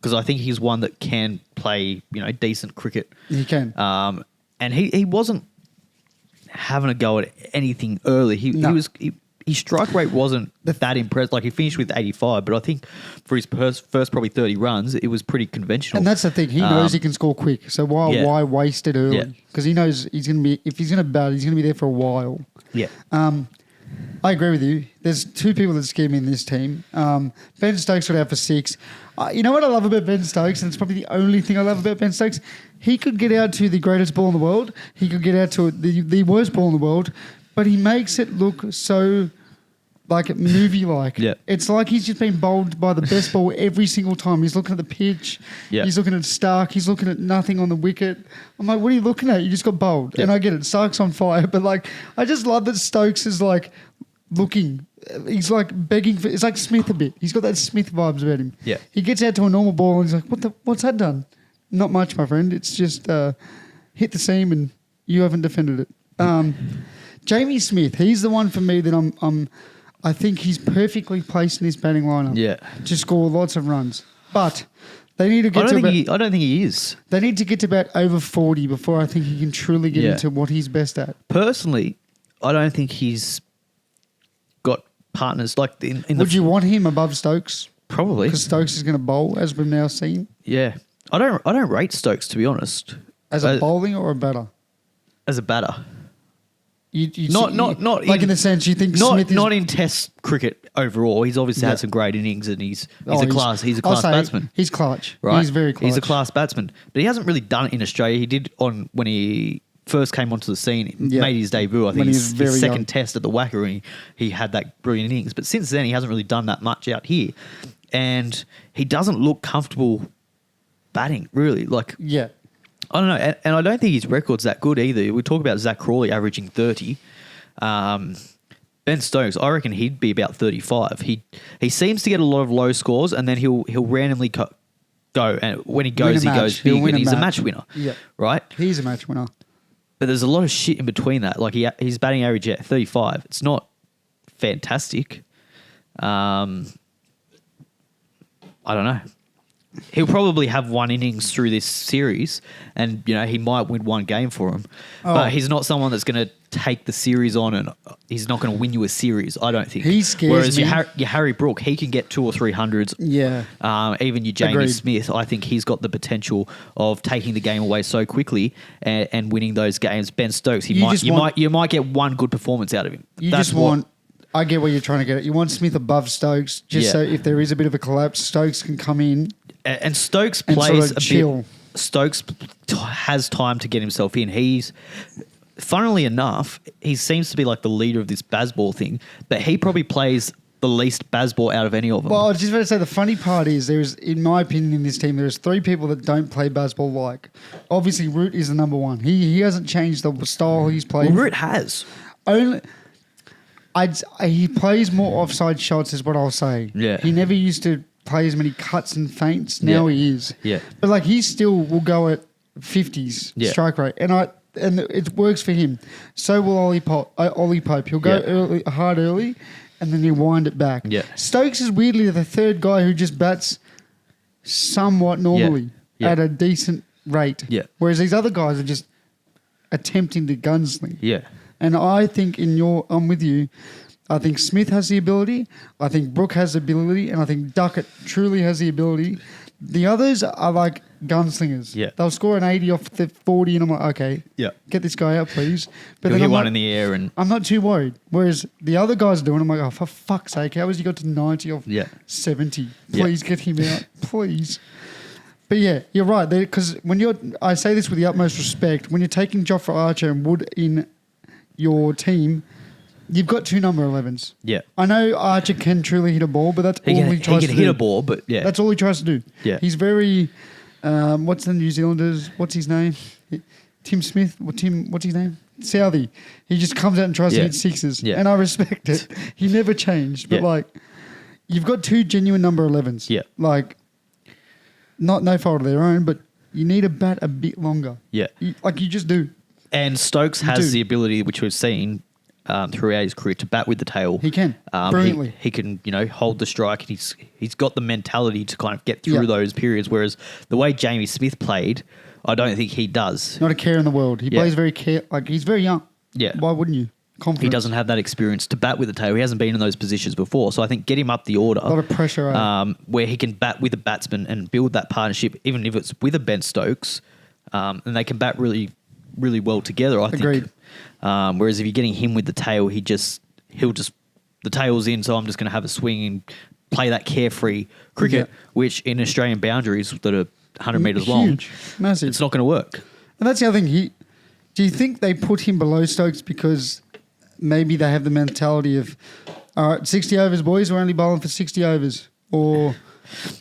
because I think he's one that can play, decent cricket. He can. And he wasn't having a go at anything early. His strike rate wasn't that impressive. Like, he finished with 85, but I think for his first probably 30 runs, it was pretty conventional. And that's the thing. He knows he can score quick. So why waste it early? Because he knows he's going to be, if he's going to bat, he's going to be there for a while. Yeah. I agree with you. There's two people that scare me in this team. Ben Stokes got out for 6. You know what I love about Ben Stokes, and it's probably the only thing I love about Ben Stokes? He could get out to the greatest ball in the world. He could get out to the worst ball in the world, but he makes it look so like movie-like. Yeah. It's like he's just been bowled by the best ball every single time. He's looking at the pitch. Yeah. He's looking at Starc. He's looking at nothing on the wicket. I'm like, what are you looking at? You just got bowled. Yeah. And I get it. Starc's on fire. But, like, I just love that Stokes is, like, looking. He's, like, begging for... It's like Smith a bit. He's got that Smith vibes about him. Yeah. He gets out to a normal ball and he's like, what's that done? Not much, my friend. It's just hit the seam and you haven't defended it. Jamie Smith, he's the one for me that I think he's perfectly placed in his batting lineup to score lots of runs. But they need to get I don't think he is. They need to get to about over 40 before I think he can truly get into what he's best at. Personally, I don't think he's got partners like in Would you want him above Stokes? Probably. Because Stokes is going to bowl, as we've now seen. Yeah. I don't rate Stokes, to be honest. As a bowling or a batter? As a batter. Not in the sense you think Smith is... Not in Test cricket overall. He's obviously had some great innings, and he's a class batsman. He's clutch. Right? He's very clutch. He's a class batsman, but he hasn't really done it in Australia. He did when he first came onto the scene, made his debut. I think his second Test at the Wacker, and he had that brilliant innings. But since then, he hasn't really done that much out here, and he doesn't look comfortable batting. Really, I don't know, and I don't think his record's that good either. We talk about Zach Crawley averaging 30. Ben Stokes, I reckon he'd be about 35. He seems to get a lot of low scores, and then he'll randomly go, and when he goes, he goes big, and he's a match winner. Yeah, right. He's a match winner. But there's a lot of shit in between that. Like his batting average at 35. It's not fantastic. I don't know. He'll probably have one innings through this series, and he might win one game for him. But he's not someone that's going to take the series on, and he's not going to win you a series. I don't think. He scares Whereas me. your Harry Brook, he can get 200 or 300s. Yeah. Even your Jamie Smith, I think he's got the potential of taking the game away so quickly and winning those games. Ben Stokes, you might get one good performance out of him. I get where you're trying to get it. You want Smith above Stokes, so if there is a bit of a collapse, Stokes can come in. And Stokes plays sort of chill. Stokes has time to get himself in. Funnily enough, he seems to be like the leader of this Bazball thing, but he probably plays the least Bazball out of any of them. Well, I was just about to say, the funny part is in my opinion, in this team, there's 3 people that don't play Bazball like. Obviously, Root is the number one. He hasn't changed the style he's played. Well, Root has. He plays more offside shots is what I'll say. Yeah. He never used to play as many cuts and feints. Now he is. Yeah. But he still will go at 50s strike rate. And it works for him. So will Ollie Pope. He'll go hard early and then he'll wind it back. Yeah. Stokes is weirdly the third guy who just bats somewhat normally at a decent rate. Yeah. Whereas these other guys are just attempting to gunsling. Yeah. And I think I'm with you. I think Smith has the ability. I think Brook has the ability. And I think Duckett truly has the ability. The others are like gunslingers. Yeah. They'll score an 80 off the 40 and I'm like, okay, get this guy out, please. But he'll hit one in the air and... I'm not too worried. Whereas the other guys are doing, I'm like, oh, for fuck's sake, how has he got to 90 off 70? Please get him out, please. But yeah, you're right. Because I say this with the utmost respect, when you're taking Jofra Archer and Wood in your team, You've got 2 number 11s. Yeah. I know Archer can truly hit a ball, but that's all he tries to do. He can hit a ball, but yeah. That's all he tries to do. Yeah. He's very, what's the New Zealanders, what's his name? Tim Smith, what's his name? Southey. He just comes out and tries to hit sixes. Yeah. And I respect it. He never changed. But like, you've got 2 genuine number 11s. Yeah. Like, no fault of their own, but you need a bat a bit longer. Yeah. You just do. And Stokes has the ability, which we've seen throughout his career, to bat with the tail. He can brilliantly. He can, hold the strike. And he's got the mentality to kind of get through those periods. Whereas the way Jamie Smith played, I don't think he does. Not a care in the world. He plays very he's very young. Yeah. Why wouldn't you? Confidence. He doesn't have that experience to bat with the tail. He hasn't been in those positions before. So I think get him up the order. A lot of pressure. Where he can bat with a batsman and build that partnership, even if it's with a Ben Stokes, and they can bat really, really well together, I Agreed. think. Whereas if you're getting him with the tail, he'll just the tail's in, so I'm just going to have a swing and play that carefree cricket, which in Australian boundaries that are 100 metres long, massive. It's not going to work. And that's the other thing. Do you think they put him below Stokes because maybe they have the mentality of, all right, 60 overs, boys, we're only bowling for 60 overs? Or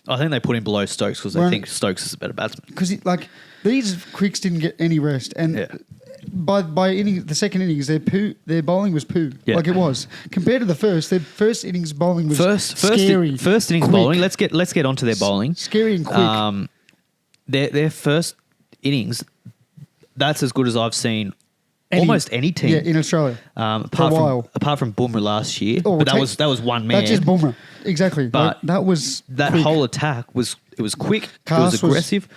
I think they put him below Stokes because they think Stokes is a better batsman. Because these quicks didn't get any rest, and by the second innings, their bowling was poo. Yeah. Like it was compared to the first. Their first innings bowling was scary. First innings quick. bowling. Let's get onto their bowling. Scary and quick. Their first innings, that's as good as I've seen. Almost any team, in Australia, apart from Bumrah last year, but that was one man. That's just Bumrah, exactly. But that was that quick. whole attack was quick. It was aggressive.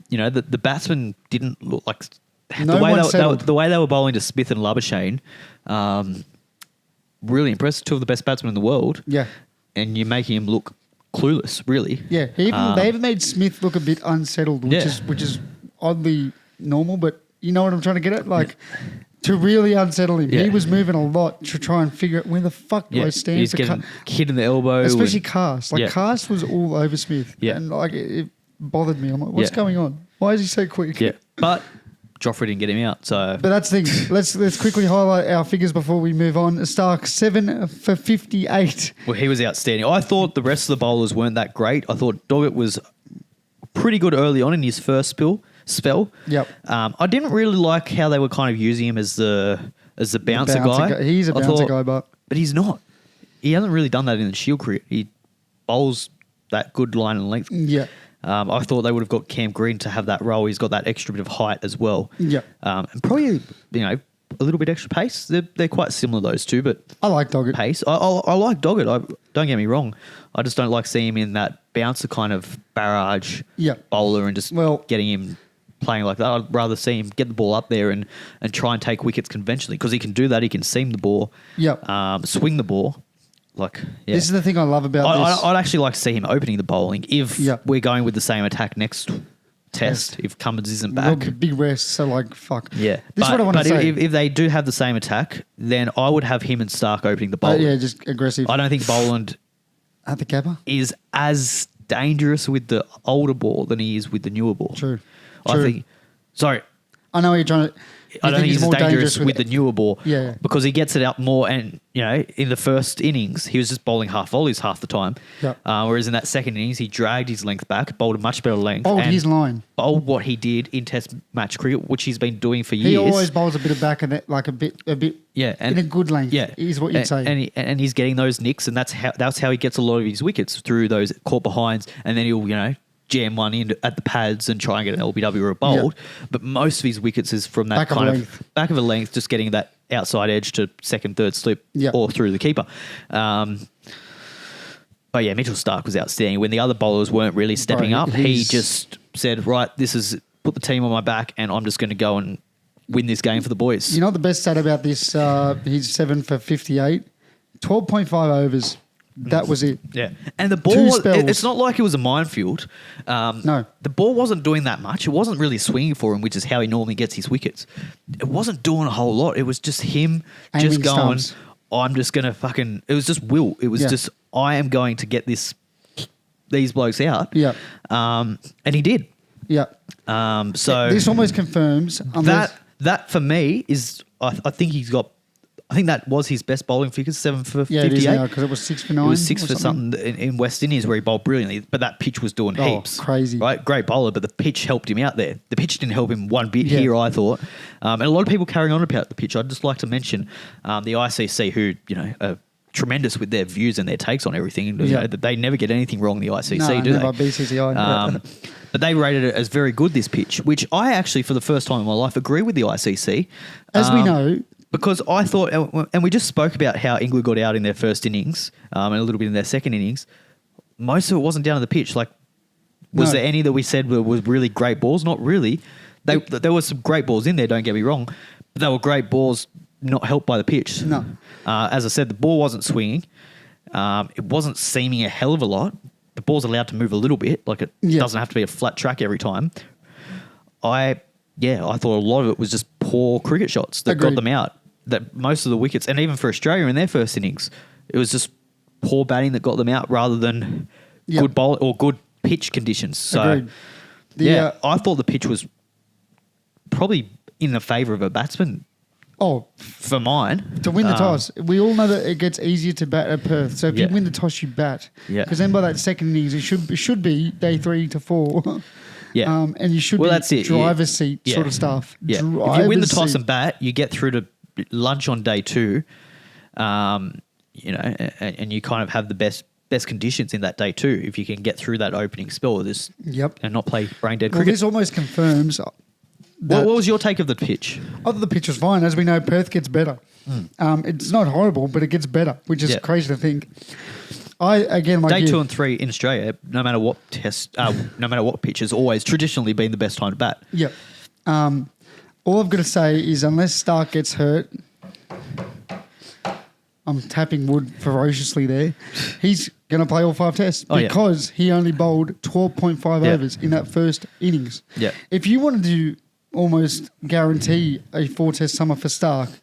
The batsmen didn't look like the way they were bowling to Smith and Labuschagne. Really impressive. 2 of the best batsmen in the world. Yeah, and you're making him look clueless. Really. Yeah, they even made Smith look a bit unsettled, which is oddly normal, but. You know what I'm trying to get at? To really unsettle him. Yeah. He was moving a lot to try and figure out where the fuck do I stand. He's getting hit in the elbow. Especially Cast. Cast was all over Smith. Yeah. And it bothered me. I'm like, what's going on? Why is he so quick? Yeah. But Joffrey didn't get him out. But that's the thing. Let's quickly highlight our figures before we move on. Starc, 7 for 58. Well, he was outstanding. I thought the rest of the bowlers weren't that great. I thought Doggett was pretty good early on in his first spell. Yep. I didn't really like how they were kind of using him as the bouncer guy. He's a bouncer guy, but he's not. He hasn't really done that in the Shield cricket. He bowls that good line and length. Yeah. I thought they would have got Cam Green to have that role. He's got that extra bit of height as well. Yeah. And probably a little bit extra pace. They're quite similar, those two, but I like Doggett. Pace. I like Doggett. Don't get me wrong. I just don't like seeing him in that bouncer kind of barrage bowler and just getting him playing like that. I'd rather see him get the ball up there and try and take wickets conventionally because he can do that. He can seam the ball, swing the ball. This is the thing I love about this. I'd actually like to see him opening the bowling if we're going with the same attack next test. If Cummins isn't back, big rest. So fuck. Yeah, this is what I want to say. If they do have the same attack, then I would have him and Starc opening the bowling. Just aggressive. I don't think Boland at the capper is as dangerous with the older ball than he is with the newer ball. True. I think. Sorry. I know what you're trying to. I don't think he's as dangerous with the newer ball. Yeah. Because he gets it out more. And, in the first innings, he was just bowling half volleys half the time. Yeah. Whereas in that second innings, he dragged his length back, bowled a much better length. Bowled his line. Bowled what he did in Test match cricket, which he's been doing for years. He always bowls a bit of back and a bit. Yeah. And, in a good length. Yeah. Is what you'd say. And he's getting those nicks, and that's how he gets a lot of his wickets, through those caught behinds, and then he'll, jam one in at the pads and try and get an LBW or a bowled. Yep. But most of his wickets is from that back of a length, just getting that outside edge to second, third slip or through the keeper. But Mitchell Starc was outstanding. When the other bowlers weren't really stepping up, he just said, right, put the team on my back and I'm just going to go and win this game for the boys. You know what the best stat about this? He's 7 for 58, 12.5 overs. That was it. Yeah. And the ball, it's not like it was a minefield. No. The ball wasn't doing that much. It wasn't really swinging for him, which is how he normally gets his wickets. It wasn't doing a whole lot. It was just him just going, I'm just going to it was just will. It was just, I am going to get these blokes out. Yeah. And he did. Yeah. So this almost confirms that for me is, I think he's got I think that was his best bowling figures, 7 for 58. It is now because it was 6 for 9. It was 6 for something in West Indies where he bowled brilliantly, but that pitch was doing heaps. Crazy. Right? Great bowler, but the pitch helped him out there. The pitch didn't help him one bit here, I thought. And a lot of people carrying on about the pitch. I'd just like to mention the ICC who, are tremendous with their views and their takes on everything. You know, they never get anything wrong, the ICC, do they? BCCI. But they rated it as very good, this pitch, which I actually, for the first time in my life, agree with the ICC. As we know. Because I thought, and we just spoke about how England got out in their first innings and a little bit in their second innings. Most of it wasn't down to the pitch. Like, was there any that we said was really great balls? Not really. There were some great balls in there, don't get me wrong. But they were great balls not helped by the pitch. No. As I said, the ball wasn't swinging. It wasn't seaming a hell of a lot. The ball's allowed to move a little bit. Like, it doesn't have to be a flat track every time. I thought a lot of it was just poor cricket shots that got them out. That most of the wickets, and even for Australia in their first innings, it was just poor batting that got them out rather than good bowl or good pitch conditions. So, I thought the pitch was probably in the favour of a batsman. Oh, for mine. To win the toss. We all know that it gets easier to bat at Perth. So if you win the toss, you bat. Yeah. Because then by that second innings, it should be day 3 to 4. Yeah. And you should be driver's seat sort of stuff. Yeah. If you win the toss and bat, you get through to lunch on day 2, and you kind of have the best conditions in that day 2 if you can get through that opening spell and not play brain dead cricket. Well, this almost confirms. What was your take of the pitch? I thought the pitch was fine. As we know, Perth gets better. It's not horrible, but it gets better, which is crazy to think. Day 2 and 3 in Australia, no matter what pitch, has always traditionally been the best time to bat. Yeah. All I've got to say is unless Starc gets hurt, I'm tapping wood ferociously there, he's going to play all 5 tests because he only bowled 12.5 overs in that first innings. Yeah. If you wanted to almost guarantee a 4-test summer for Starc,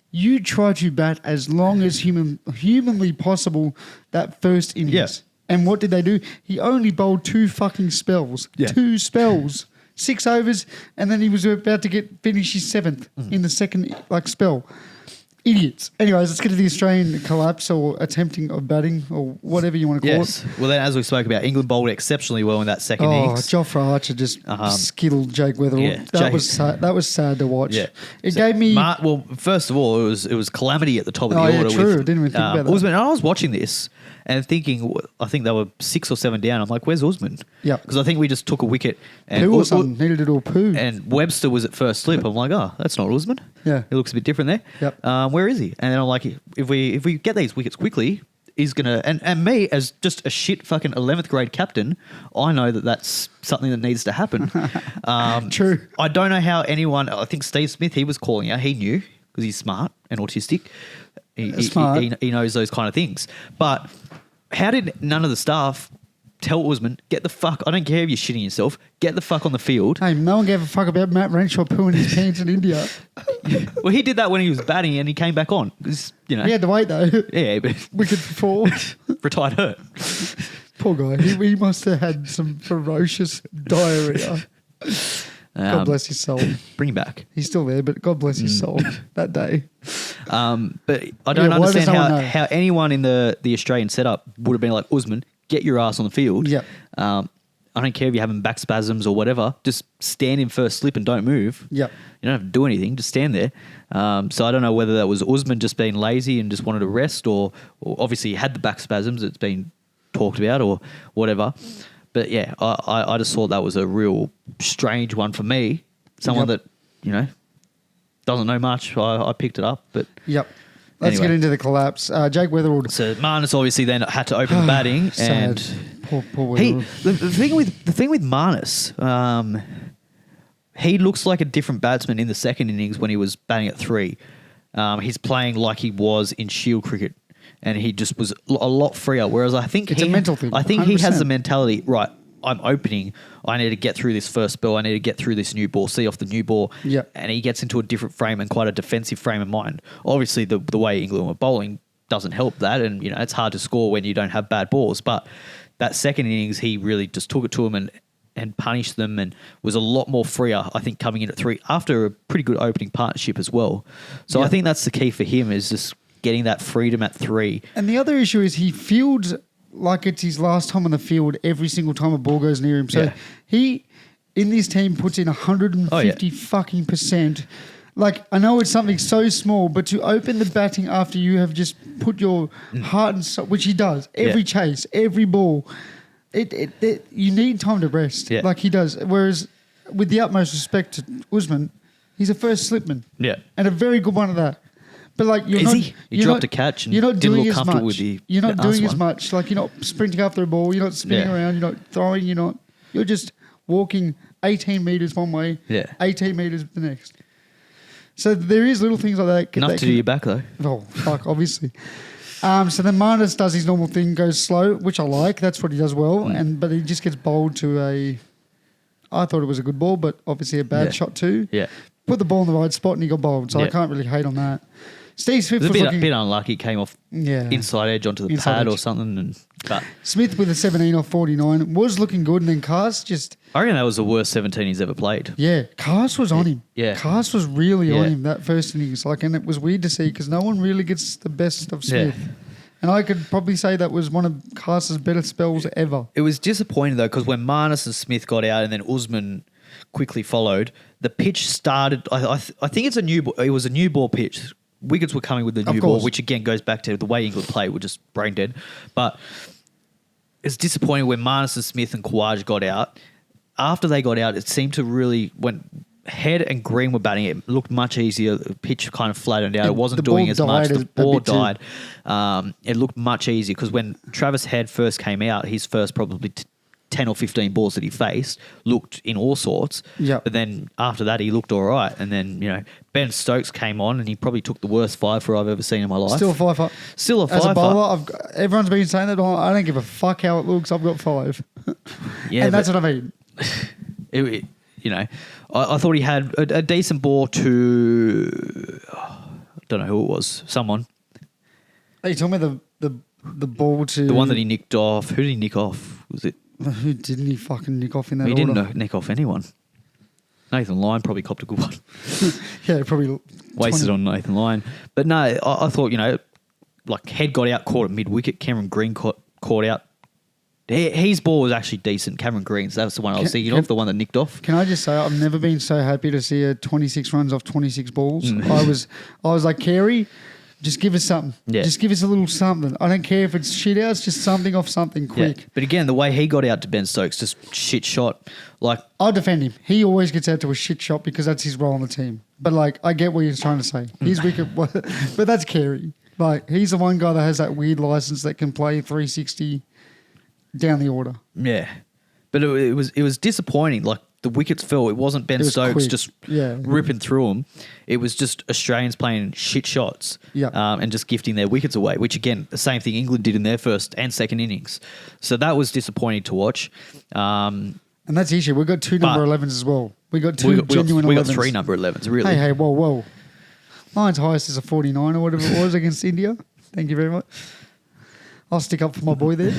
you try to bat as long as humanly possible that first innings. Yeah. And what did they do? He only bowled 2 fucking spells. Yeah. 2 spells. 6 overs, and then he was about to finish his 7th in the second spell. Idiots. Anyways, let's get to the Australian collapse or attempting of batting or whatever you want to call it. Well, then, as we spoke about, England bowled exceptionally well in that second innings. Jofra Archer just skittled Jake Weatherall. Yeah, that was sad to watch. Yeah. It gave me... first of all, it was calamity at the top of the order. Yeah, true. I didn't even think about that. Usman, I was watching this and thinking, I think they were 6 or 7 down. I'm like, where's Usman? Yeah. Because I think we just took a wicket. And poo or something. Needed to do a poo. And Webster was at first slip. I'm like, that's not Usman. Yeah. He looks a bit different there. Yep. Where is he? And then I'm like, if we get these wickets quickly, he's going to... And me, as just a shit fucking 11th grade captain, I know that that's something that needs to happen. True. I don't know how anyone... I think Steve Smith, he was calling out. He knew because he's smart and autistic. He knows those kind of things. But how did none of the staff tell Usman, get the fuck... I don't care if you're shitting yourself. Get the fuck on the field. Hey, no one gave a fuck about Matt Renshaw pooing his pants in India. Well, he did that when he was batting and he came back on. He had to wait, though. Yeah, but... Wicket for 4. Retired hurt. Poor guy. He must have had some ferocious diarrhea. God bless his soul. Bring him back. He's still there, but God bless his soul that day. But I don't understand how anyone in the Australian setup would have been like, Usman, get your ass on the field. Yeah. I don't care if you're having back spasms or whatever. Just stand in first slip and don't move. Yeah. You don't have to do anything. Just stand there. So I don't know whether that was Usman just being lazy and just wanted to rest or obviously he had the back spasms. It's been talked about or whatever. But yeah, I just thought that was a real strange one for me. Someone that, doesn't know much. I picked it up. But Let's get into the collapse. Jake Weatherall. So Marnus obviously then had to open the batting. Sad. And poor Weatherall. The thing with Marnus, he looks like a different batsman in the second innings when he was batting at 3. He's playing like he was in Shield cricket. And he just was a lot freer. Whereas I think it's a mental thing. I think 100%. He has the mentality, right, I'm opening. I need to get through this first spell. I need to get through this new ball, see off the new ball. Yeah. And he gets into a different frame and quite a defensive frame of mind. Obviously, the way England were bowling doesn't help that. And, it's hard to score when you don't have bad balls. But that second innings, he really just took it to him and and punished them and was a lot more freer, I think, coming in at 3 after a pretty good opening partnership as well. So I think that's the key for him, is just getting that freedom at 3. And the other issue is he fields like it's his last time on the field every single time a ball goes near him. So he, in this team, puts in 150 fucking %. Like, I know it's something so small, but to open the batting after you have just put your heart and soul, which he does, every chase, every ball, you need time to rest, like he does. Whereas, with the utmost respect to Usman, he's a first slipman, and a very good one at that. But like, you dropped a catch and you're not didn't doing look as comfortable much. with the You're not doing as one. much. Like, you're not sprinting after a ball. You're not spinning around. You're not throwing. You're just walking 18 meters one way, 18 meters the next. So there is little things like that. Enough to do your back though. Oh, fuck, obviously. So then Marnus does his normal thing, goes slow, which I like. That's what he does well. But he just gets bowled to I thought it was a good ball, but obviously a bad shot too. Yeah. Put the ball in the right spot and he got bowled. So I can't really hate on that. Steve Smith It was was a bit unlucky. It came off inside edge onto the Inside pad edge. or something. But Smith with a 17 off 49 was looking good, and then Cars just... I reckon that was the worst 17 he's ever played. Yeah, Cars was on him. Yeah. Cars was really on him that first innings. Like, and it was weird to see because no one really gets the best of Smith. Yeah. And I could probably say that was one of Cars' better spells ever. It was disappointing though, because when Marnus and Smith got out and then Usman quickly followed, the pitch started... I think it was a new ball pitch. Wickets were coming with the new ball, which again goes back to the way England play, were just brain dead. But it's disappointing when Marnus and Smith and Khawaja got out. After they got out, it seemed to really, when Head and Green were batting, it looked much easier. The pitch kind of flattened out. It wasn't doing as much. The ball died. It looked much easier because when Travis Head first came out, his first probably 10 or 15 balls that he faced looked in all sorts. Yeah. But then after that, he looked all right. And then, Ben Stokes came on and he probably took the worst 5-for I've ever seen in my life. Still a 5-for. Still a 5-for. As a bowler, everyone's been saying that. I don't give a fuck how it looks. I've got 5. Yeah, and that's what I mean. I thought he had a decent ball to... I don't know who it was. Someone. Are you talking about the ball to... The one that he nicked off. Who did he nick off? Was it... Who didn't he fucking nick off in that He order? didn't nick off anyone. Nathan Lyon probably copped a good one. Yeah, probably... Wasted on Nathan Lyon. But no, I thought, like Head got out, caught at mid-wicket. Cameron Green caught out. His ball was actually decent. Cameron Green's, that was the one I was thinking of, the one that nicked off. Can I just say, I've never been so happy to see a 26 runs off 26 balls. I was like, Carey... Just give us something. Yeah. Just give us a little something. I don't care if it's shit outs, just something off something quick. Yeah. But again, the way he got out to Ben Stokes, just shit shot. Like, I'll defend him. He always gets out to a shit shot because that's his role on the team. But like, I get what you're trying to say. His wicket, but that's Carey. Like, he's the one guy that has that weird license that can play 360 down the order. Yeah. But it was disappointing. Like, the wickets fell. It wasn't Ben Stokes quick. Just ripping through them. It was just Australians playing shit shots and just gifting their wickets away, which, again, the same thing England did in their first and second innings. So that was disappointing to watch. And that's the issue. We've got 2 number 11s as well. We got 2 genuine 11s. We got 3 number 11s, really. Hey, whoa. Lions highest is a 49 or whatever it was against India. Thank you very much. I'll stick up for my boy there.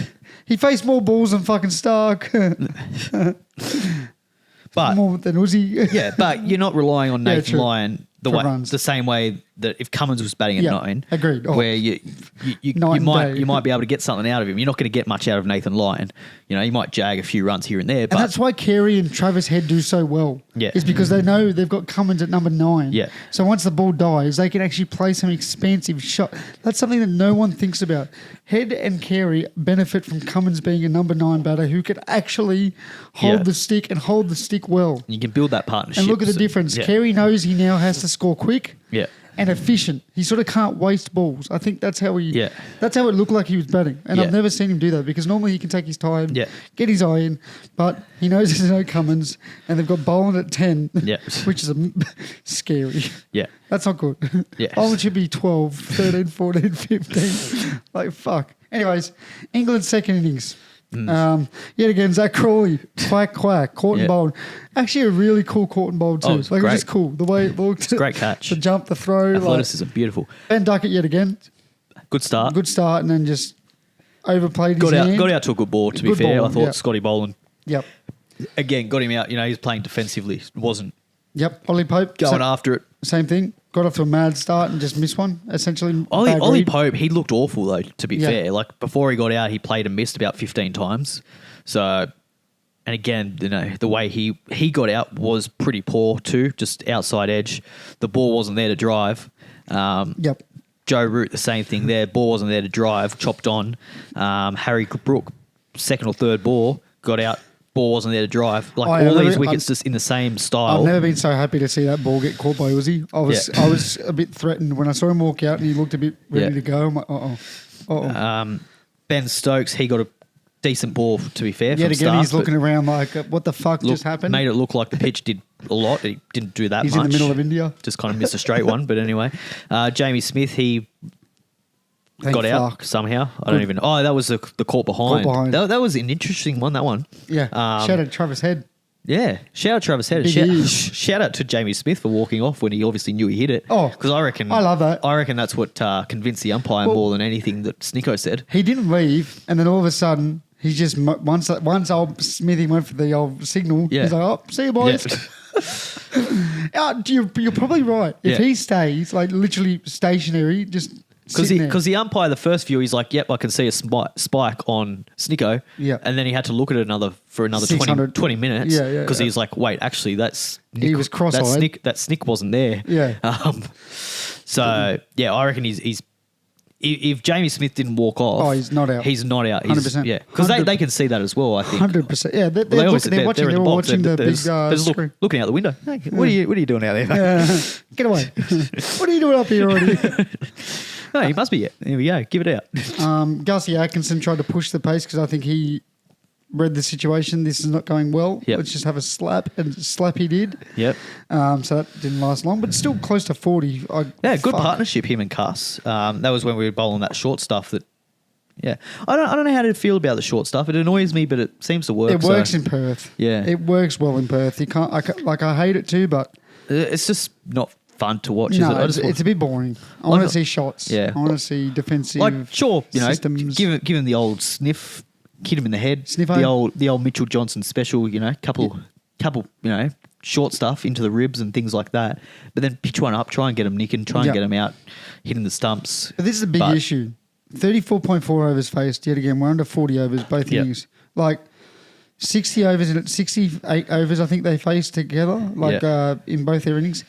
He faced more balls than fucking Starc. But more than Uzi. Yeah, but you're not relying on Nathan Lyon runs. the same way that if Cummins was batting at 9, agreed. Where you might be able to get something out of him. You're not going to get much out of Nathan Lyon. You might jag a few runs here and there. But and that's why Carey and Travis Head do so well. Yeah. Is because they know they've got Cummins at number 9. Yeah. So once the ball dies, they can actually play some expansive shot. That's something that no one thinks about. Head and Carey benefit from Cummins being a number 9 batter who can actually hold the stick and hold the stick well. You can build that partnership. And look at the difference. Yeah. Carey knows he now has to score quick. Yeah. And efficient. He sort of can't waste balls. I think that's how that's how it looked like he was batting. And I've never seen him do that because normally he can take his time, get his eye in, but he knows there's no Cummins and they've got Boland at 10, which is scary. Yeah. That's not good. Yeah. Boland should be 12, 13, 14, 15. Like, fuck. Anyways, England's second innings. Yet again, Zach Crawley, quack, caught and bowled. Actually, a really cool caught and bowled too. It was great. It was just cool. The way it looked. Great catch. The jump, the throw. Athleticism, beautiful. Ben Duckett yet again. Good start. And then just overplayed his hand. Got out to a good ball, to be fair. I thought Scotty Boland. Yep. again, got him out. You know, he's playing defensively. Wasn't Yep. Ollie Pope. going after it. Same thing. Got off to a mad start and just missed one, essentially. Ollie Pope, he looked awful, though, to be Yeah. fair. Like, before he got out, he played and missed about 15 times. So, and again, you know, the way he got out was pretty poor too, just outside edge. The ball wasn't there to drive. Yep. Joe Root, the same thing there. Ball wasn't there to drive, chopped on. Harry Brook, second or third ball, got out. Ball wasn't there to drive. Like all these wickets just in the same style. I've never been so happy to see that ball get caught by Uzi. I was a bit threatened when I saw him walk out and he looked a bit ready to go. I'm like, Ben Stokes, he got a decent ball, to be fair. Yet from again, start, he's looking around like, what the fuck just happened? Made it look like the pitch did a lot. He didn't do that much. He's in the middle of India. Just kind of missed a straight one. But anyway, Jamie Smith, he got out somehow. I don't even. Oh, that was the caught behind. That was an interesting one. That one. Yeah. Shout out Travis Head. Yeah. Shout out Travis Head. Shout out to Jamie Smith for walking off when he obviously knew he hit it. Oh, because I love that. I reckon that's what convinced the umpire more than anything that Snicko said. He didn't leave, and then all of a sudden, he just once old Smithy went for the old signal. Yeah. He's like, "Oh, see you boys." Yeah. You're probably right. If he stays like literally stationary, just. Because the umpire, the first view, he's like, yep, I can see a spike on Snicko. Yeah. And then he had to look at it for another 20 minutes. Yeah. Because he's like, wait, actually, that's Nick. He was cross-eyed. That Snick wasn't there. Yeah. So, yeah, I reckon he's if Jamie Smith didn't walk off. Oh, he's not out. He's not out. 100%. Yeah. Because they can see that as well, I think. 100%. Yeah. They're watching the big screen. Looking out the window. Hey, what are you doing out there, mate? Get away. What are you doing up here already? No, he must be it. Here we go. Give it out. Garcia Atkinson tried to push the pace because I think he read the situation. This is not going well. Yep. Let's just have a slap. And slap he did. Yep. So that didn't last long, but still close to 40. Good partnership, him and Cuss. That was when we were bowling that short stuff that, yeah. I don't know how to feel about the short stuff. It annoys me, but it seems to work. It works in Perth. Yeah. It works well in Perth. I hate it too, but... It's just not fun to watch. No, it's a bit boring. I want to see shots. Yeah. I want to see defensive systems. Give him the old sniff, hit him in the head. Sniffo. The old Mitchell Johnson special, couple, short stuff into the ribs and things like that. But then pitch one up, try and get him nicking, try and get him out, hitting the stumps. But this is a big issue. 34.4 overs faced, yet again, we're under 40 overs, both innings. Like 60 overs and 68 overs, I think they faced together, in both their innings.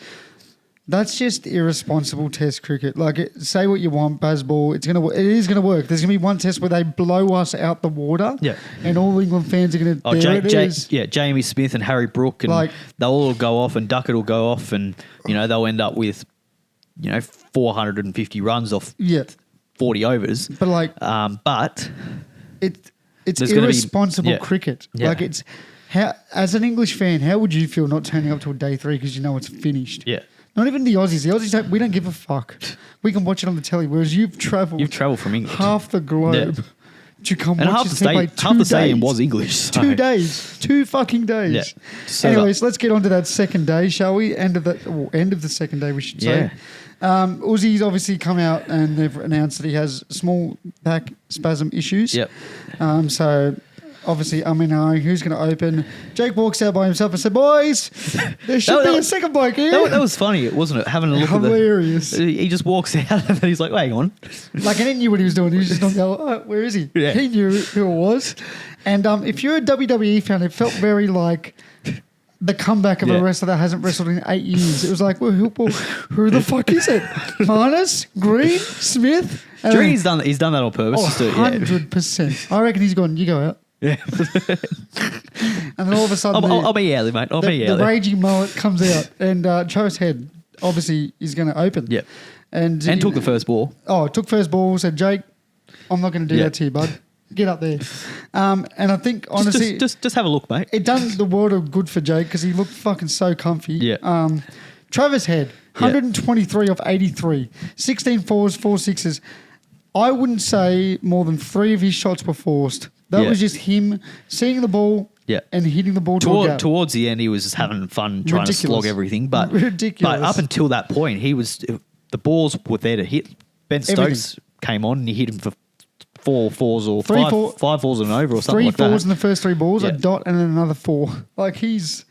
That's just irresponsible Test cricket. Say what you want, Bazball. It is gonna work. There's gonna be one test where they blow us out the water. Yeah. And all England fans are gonna. Jamie Smith and Harry Brook, and they'll all go off, and Duckett will go off, and they'll end up with 450 runs off 40 overs. But it's irresponsible cricket. Yeah. It's how, as an English fan, how would you feel not turning up till day 3 because you know it's finished? Yeah. Not even the Aussies. The Aussies we don't give a fuck. We can watch it on the telly. Whereas you've travelled from England, half the globe to come and watch half the stadium was English. So. 2 days, 2 fucking days. Yeah. So anyways, let's get on to that second day, shall we? End of the second day, we should say. Uzi's obviously come out and they've announced that he has small back spasm issues. Yep. So obviously, who's going to open? Jake walks out by himself and said, "Boys, there should be a second bloke here." That was funny, wasn't it? Having a look hilarious. He just walks out and then he's like, "Hang on!" And he knew what he was doing. He was just not going, "Oh, where is he?" Yeah. He knew who it was. And if you're a WWE fan, it felt very like the comeback of a wrestler that hasn't wrestled in 8 years. It was like, who the fuck is it? Marnus, Green, Smith. He's done that on purpose. 100%. I reckon he's gone. You go out. Yeah. And then all of a sudden, I'll be out there, mate. The raging mullet comes out, and Travis Head obviously is going to open. Yep. And took the first ball. Oh, took first ball. Said, "Jake, I'm not going to do that to you, bud. Get up there." And I think honestly, just have a look, mate. It done the world of good for Jake because he looked fucking so comfy. Yeah. Travis Head, 123 off 83, 16 fours, 4 sixes. I wouldn't say more than 3 of his shots were forced. That was just him seeing the ball and hitting the ball towards the end. He was just having fun trying to slog everything. But up until that point, the balls were there to hit. Ben Stokes came on and he hit him for 4 fours or Three, five, four- 5 fours and over or something 3 like that. fours in the first 3 balls, Yeah. a dot, and then another 4. Like he was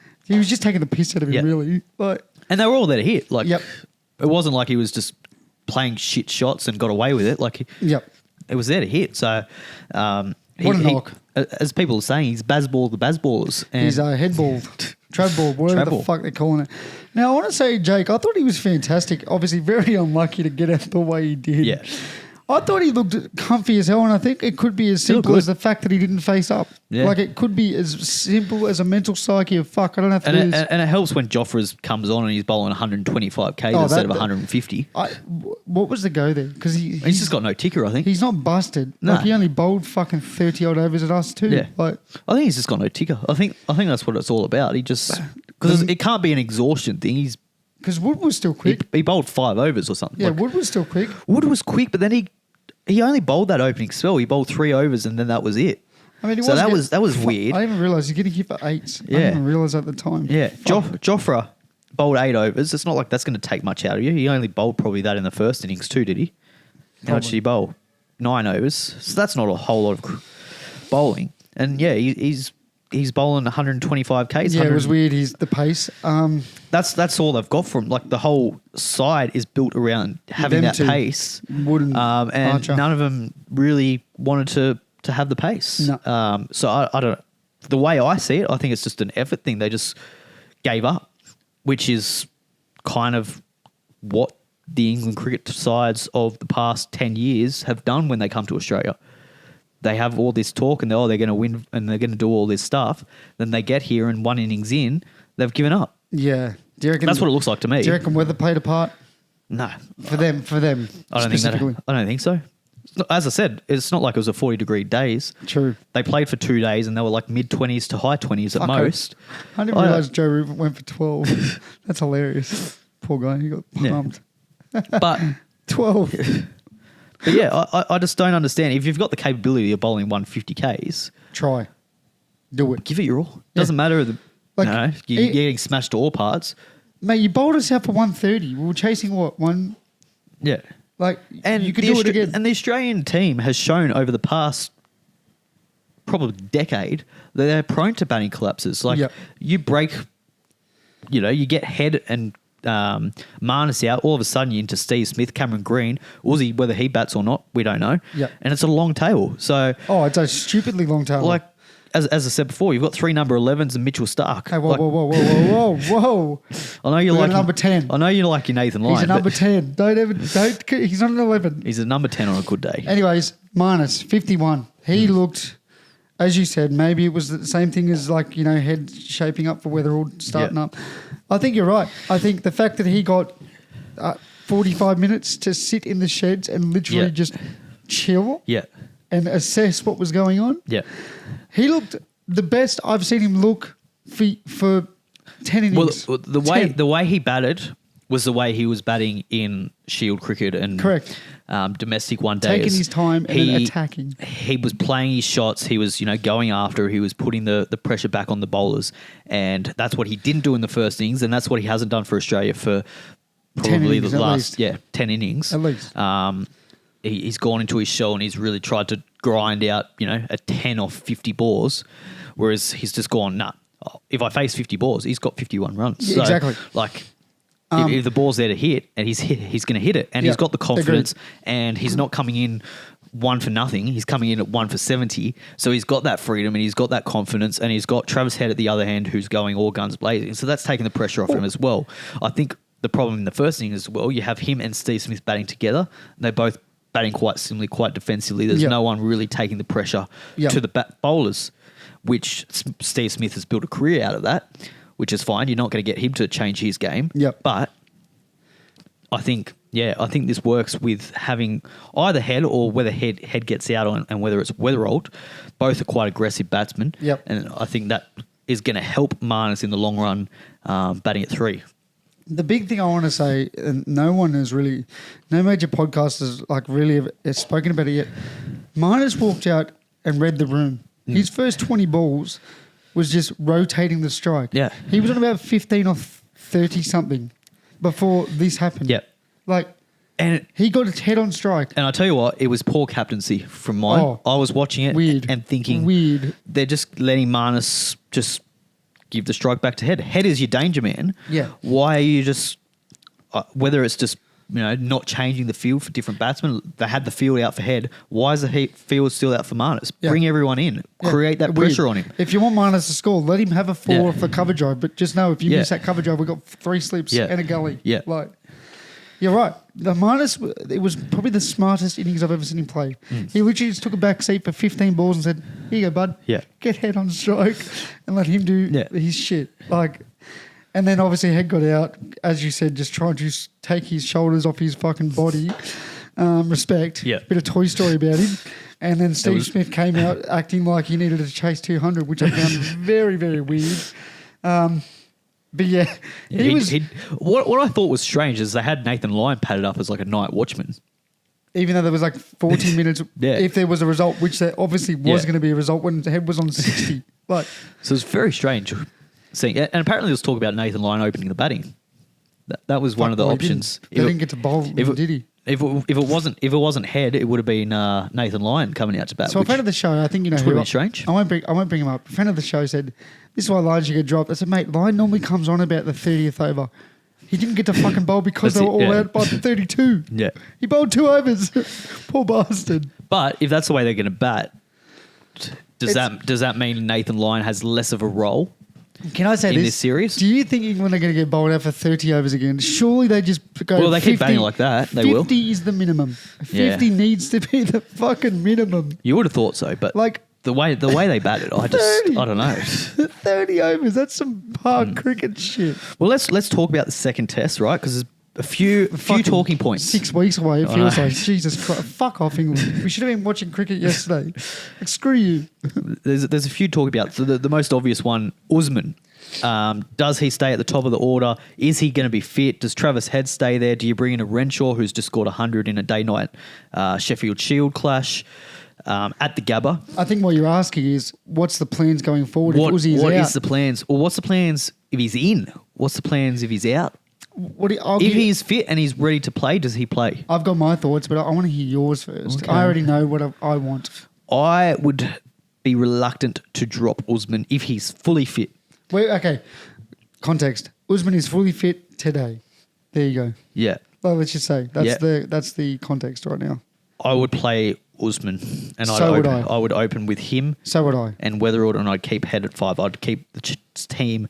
just taking the piss out of him, Yeah. really. Like, And they were all there to hit. Like, Yep. it wasn't like he was just playing shit shots and got away with it. Like, yep. it was there to hit. So, What a knock. as people are saying, he's Bazball the Bazballers. And He's headball, trap ball, whatever the Trap ball. fuck they're calling it. Now, I want to say, Jake, I thought he was fantastic. Obviously, very unlucky to get out the way he did. Yeah. I thought he looked comfy as hell, and I think it could be as simple good. as the fact that he didn't face up. Yeah. Like, it could be as simple as a mental psyche of, fuck, I don't have to do and this. it helps when Joffre's comes on and he's bowling 125 Ks Oh, instead that- of 150. What was the go there? Because He's just got no ticker, I think. he's not busted. No. Like, he only bowled fucking 30-odd overs at us, too. Yeah. Like, I think he's just got no ticker. I think that's what it's all about. He just because it can't be an exhaustion thing. because Wood was still quick. He bowled 5 overs or something. Yeah, Like, Wood was still quick. Wood was quick, but then he only bowled that opening spell. He bowled 3 overs and then that was it. I mean, So that was weird. I didn't even realise he's getting hit for 8s. I Yeah. didn't even realise at the time. Yeah, Fuck. Joffre bowled 8 overs. It's not like that's going to take much out of you. He only bowled probably that in the first innings too, did he? How much did he bowl? 9 overs. So that's not a whole lot of bowling. And yeah, he's bowling 125 Ks. Yeah, it was weird. He's the pace. That's all they've got from like the whole side is built around having Them that two. pace. Wood and And Archer. none of them really wanted to have the pace. No. So I don't. The way I see it, I think it's just an effort thing. They just gave up, which is kind of what the England cricket sides of the past 10 years have done when they come to Australia. They have all this talk and they're going to win and they're going to do all this stuff. Then they get here and 1 innings in, they've given up. Yeah. Do you reckon, That's what it looks like to me. Do you reckon weather played a part? No, For them I don't think specifically. that. I don't think so. It's not- As I said, it's not like it was a 40-degree days. True. They played for 2 days and they were like mid-20s to high 20s at Fucker. most. I didn't realise Joe Root went for 12. That's hilarious. Poor guy. He got Yeah. pumped. But 12. But yeah, I just don't understand. If you've got the capability of bowling 150 Ks, Try. Do it. give it your all. Doesn't matter. Like, You're getting smashed to all parts. Mate, you bowled us out for 130. We were chasing what? One? Yeah. Like, And you could the do it again. And the Australian team has shown over the past probably decade that they're prone to batting collapses. Like Yep. you break, you get Head and Marnus out, all of a sudden you're into Steve Smith, Cameron Green, Uzi, whether he bats or not, we don't know. Yep. And it's a long tail. So, Oh, it's a stupidly long tail. like, as I said before, you've got 3 number 11s and Mitchell Starc. Hey, whoa, Like, whoa, whoa, whoa, whoa, whoa. I know you We got like a number 10. I know you like your Nathan Lyon. He's a number but 10. He's not an 11. He's a number 10 on a good day. Anyways, minus 51. He looked, as you said, maybe it was the same thing as Head shaping up for where they're all starting Yeah. up. I think you're right. I think the fact that he got 45 minutes to sit in the sheds and literally Yeah. just chill Yeah. and assess what was going on. Yeah. He looked the best I've seen him look for 10 innings. Well, 10. the way he batted was the way he was batting in Shield cricket and Correct. Domestic one day. Taking his time and then attacking. He was playing his shots. He was going after. He was putting the pressure back on the bowlers, and that's what he didn't do in the first innings, and that's what he hasn't done for Australia for 10 probably innings the at last least. 10 innings At least. He's gone into his shell and he's really tried to grind out a 10 off 50 balls, whereas he's just gone if I face 50 balls, he's got 51 runs. Yeah, exactly. Like. If the ball's there to hit and he's going to hit it and Yeah, he's got the confidence agreed. and he's not coming in 1 for nothing. He's coming in at 1 for 70. So he's got that freedom and he's got that confidence and he's got Travis Head at the other hand who's going all guns blazing. So that's taking the pressure off him as well. I think the problem in the first inning as well, you have him and Steve Smith batting together. They're both batting quite similarly, quite defensively. There's Yeah. no one really taking the pressure Yeah. to the bowlers, which Steve Smith has built a career out of that, which is fine. You're not going to get him to change his game. Yep. But I think this works with having either Head or whether Head gets out on and whether it's Weatherald. Both are quite aggressive batsmen. Yep. And I think that is going to help Marnus in the long run batting at 3. The big thing I want to say, and no major podcast really has spoken about it yet. Minus walked out and read the room. His first 20 balls was just rotating the strike. Yeah. He was on about 15 or 30 something before this happened. Yeah. Like, And he got his head on strike. And I tell you what, it was poor captaincy from mine. Oh, I was watching it weird. and thinking, they're just letting Marnus just give the strike back to Head. Head is your danger man. Yeah. Why are you just, whether it's just, not changing the field for different batsmen, they had the field out for Head. Why is the field still out for Marnus? Yeah. Bring everyone in. Yeah. Create that pressure on him. If you want Marnus to score, let him have a 4 for cover drive. But just know if you miss that cover drive, we've got 3 slips and a gully. Yeah. You're right. The Marnus, it was probably the smartest innings I've ever seen him play. He literally just took a back seat for 15 balls and said, here you go, bud. Yeah. Get Head on strike and let him do his shit. And then obviously Head got out, as you said, just trying to take his shoulders off his fucking body. Respect. Yeah. Bit of Toy Story about him. And then Steve Smith came out acting like he needed to chase 200, which I found very, very weird. But yeah, what I thought was strange is they had Nathan Lyon padded up as like a night watchman. Even though there was like 14 minutes, if there was a result, which there obviously was going to be a result when the Head was on 60. So it's very strange seeing. And apparently there was talk about Nathan Lyon opening the batting. That was one of the options. They didn't get to bowl, did he? If it wasn't Head, it would have been Nathan Lyon coming out to bat. So a friend of the show, I think you know who. Strange. I won't bring him up. A friend of the show said, "This is why Lyon should get dropped." I said, "Mate, Lyon normally comes on about the 30th over. He didn't get to fucking bowl because they were all out by the 32. Yeah, he bowled 2 overs. Poor bastard." But if that's the way they're going to bat, does that mean Nathan Lyon has less of a role? Can I say in this series? Do you think England are going to get bowled out for 30 overs again? Surely they just go. Well, they 50, keep batting like that. They 50 will. 50 is the minimum. 50 needs to be the fucking minimum. You would have thought so, but the way they batted, I don't know. 30 overs. That's some hard cricket shit. Well, let's talk about the second test, right? Because there's a few talking points. 6 weeks away. It feels like Jesus Christ. Fuck off, England. We should have been watching cricket yesterday. Screw you. There's a few talking about. So the most obvious one, Usman. Does he stay at the top of the order? Is he going to be fit? Does Travis Head stay there? Do you bring in a Renshaw who's just scored 100 in a day-night Sheffield Shield clash at the Gabba? I think what you're asking is what's the plans going forward? What is the plans? Or what's the plans if he's in? What's the plans if he's out? If he's fit and he's ready to play, does he play? I've got my thoughts, but I want to hear yours first. Okay. I already know what I want. I would be reluctant to drop Usman if he's fully fit. Wait, okay. Context. Usman is fully fit today. There you go. Yeah. Well, let's just say that's the context right now. I would play Usman, and I would open with him. So would I. And whether or not I'd keep Head at 5, I'd keep the team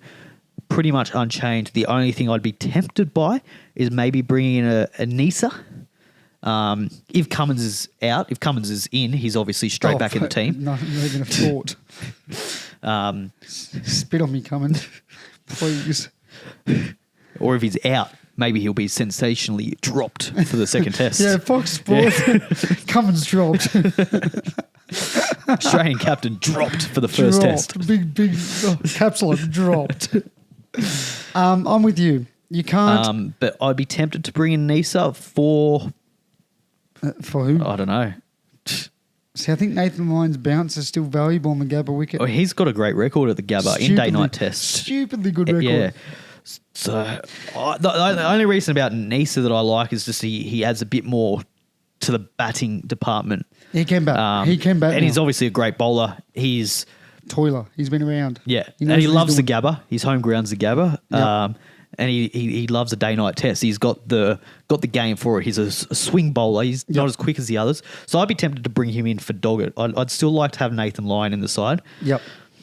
pretty much unchanged. The only thing I'd be tempted by is maybe bringing in a Nisa. If Cummins is out, if Cummins is in, he's obviously straight back in the team. Not even a thought. Spit on me, Cummins, please. Or if he's out, maybe he'll be sensationally dropped for the second test. Yeah, Fox Sports. Cummins dropped. Australian captain dropped for the first test. Big caps lock dropped. I'm with you. You can't. But I'd be tempted to bring in Nisa for who? I don't know. See, I think Nathan Lyon's bounce is still valuable on the Gabba wicket. Oh, he's got a great record at the Gabba in day-night tests. Stupidly good record. Yeah. So the only reason about Nisa that I like is just he adds a bit more to the batting department. He can bat. And he's obviously a great bowler. He's toiler. He's been around. Yeah. And he loves the Gabba. His home ground's the Gabba. Yep. And he loves a day-night test. He's got the game for it. He's a swing bowler. He's not as quick as the others. So I'd be tempted to bring him in for Doggett. I'd still like to have Nathan Lyon in the side. Yep.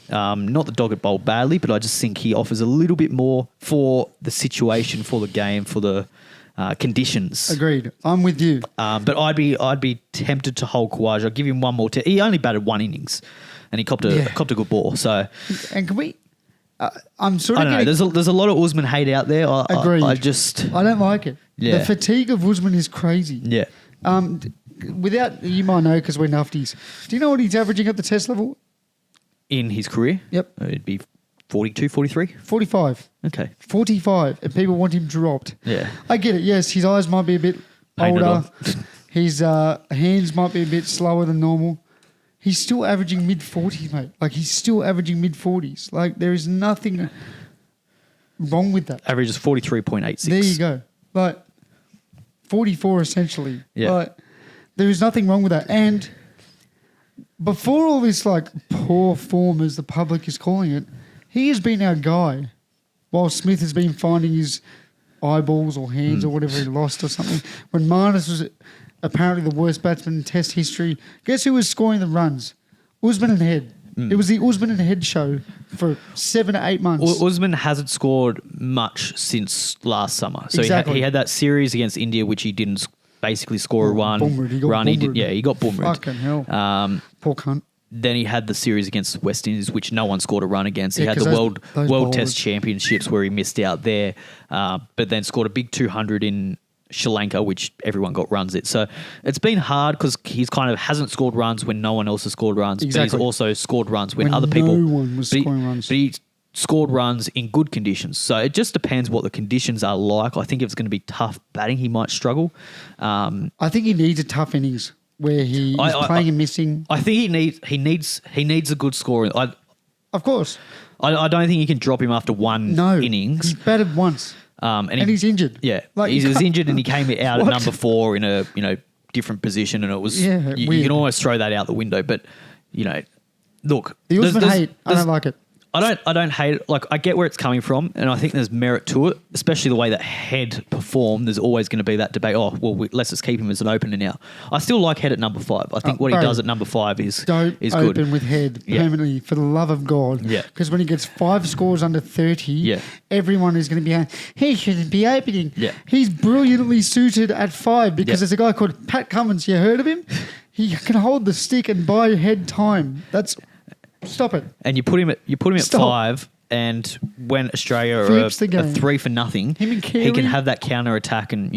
Not that Doggett bowled badly, but I just think he offers a little bit more for the situation, for the game, for the conditions. Agreed. I'm with you. But I'd be tempted to hold Khawaja. I'll give him one more. He only batted 1 innings, and he copped a good ball. So, and can we? I'm sort of. I don't know. There's a lot of Usman hate out there. Agreed. I don't like it. Yeah. The fatigue of Usman is crazy. Yeah. Without you might know because we're nufties. Do you know what he's averaging at the test level? In his career? Yep. It'd be 42, 43? 45. Okay. 45, and people want him dropped. Yeah. I get it. Yes, his eyes might be a bit older. His hands might be a bit slower than normal. He's still averaging mid-40s, mate. Like, he's still averaging mid-40s. Like, there is nothing wrong with that. Average is 43.86. There you go. Like, 44 essentially. Yeah. But there is nothing wrong with that. And before all this like poor form, as the public is calling it, he has been our guy, while Smith has been finding his eyeballs or hands or whatever he lost or something. When Marnus was apparently the worst batsman in Test history, guess who was scoring the runs? Usman and Head. It was the Usman and Head show for 7 to 8 months. Usman hasn't scored much since last summer. So Exactly. he had that series against India, which he didn't basically score a run. He got run. He got boomered. Fucking hell. Poor cunt. Then he had the series against West Indies, which no one scored a run against. He Yeah, had the 'cause World bowlers. Test Championships where he missed out there, but then scored a big 200 in Sri Lanka, which everyone got runs at. So it's been hard because he's kind of hasn't scored runs when no one else has scored runs, Exactly. but he's also scored runs when When other people... no one was but he- scoring runs. But he scored runs in good conditions. So it just depends what the conditions are like. I think if it's going to be tough batting, he might struggle. I think he needs a tough innings where he is playing and missing. I think he needs a good score. Of course. I don't think you can drop him after one No. innings. He's batted once. And he's injured. Yeah, Like, he you was can't- injured and he came out at What? number 4 in a different position, and it was Yeah, you weird. can almost throw that out the window. But look, The there's- Usman there's- hate, I don't like it. I don't hate it. Like, I get where it's coming from, and I think there's merit to it, especially the way that Head performed. There's always going to be that debate. Oh, well, let's just keep him as an opener now. I still like Head at number 5. I think what he bro, does at number 5 is Don't good. open with Head Yeah. permanently, for the love of God. Yeah. Because when he gets 5 scores under 30, everyone is going to be, he shouldn't be opening. Yeah. He's brilliantly suited at 5 because there's a guy called Pat Cummins. You heard of him? He can hold the stick and buy Head time. Stop it. And you put him at Stop. 5, and when Australia are Flips the a game. 3 for nothing, Him and he Carey. can have that counter attack and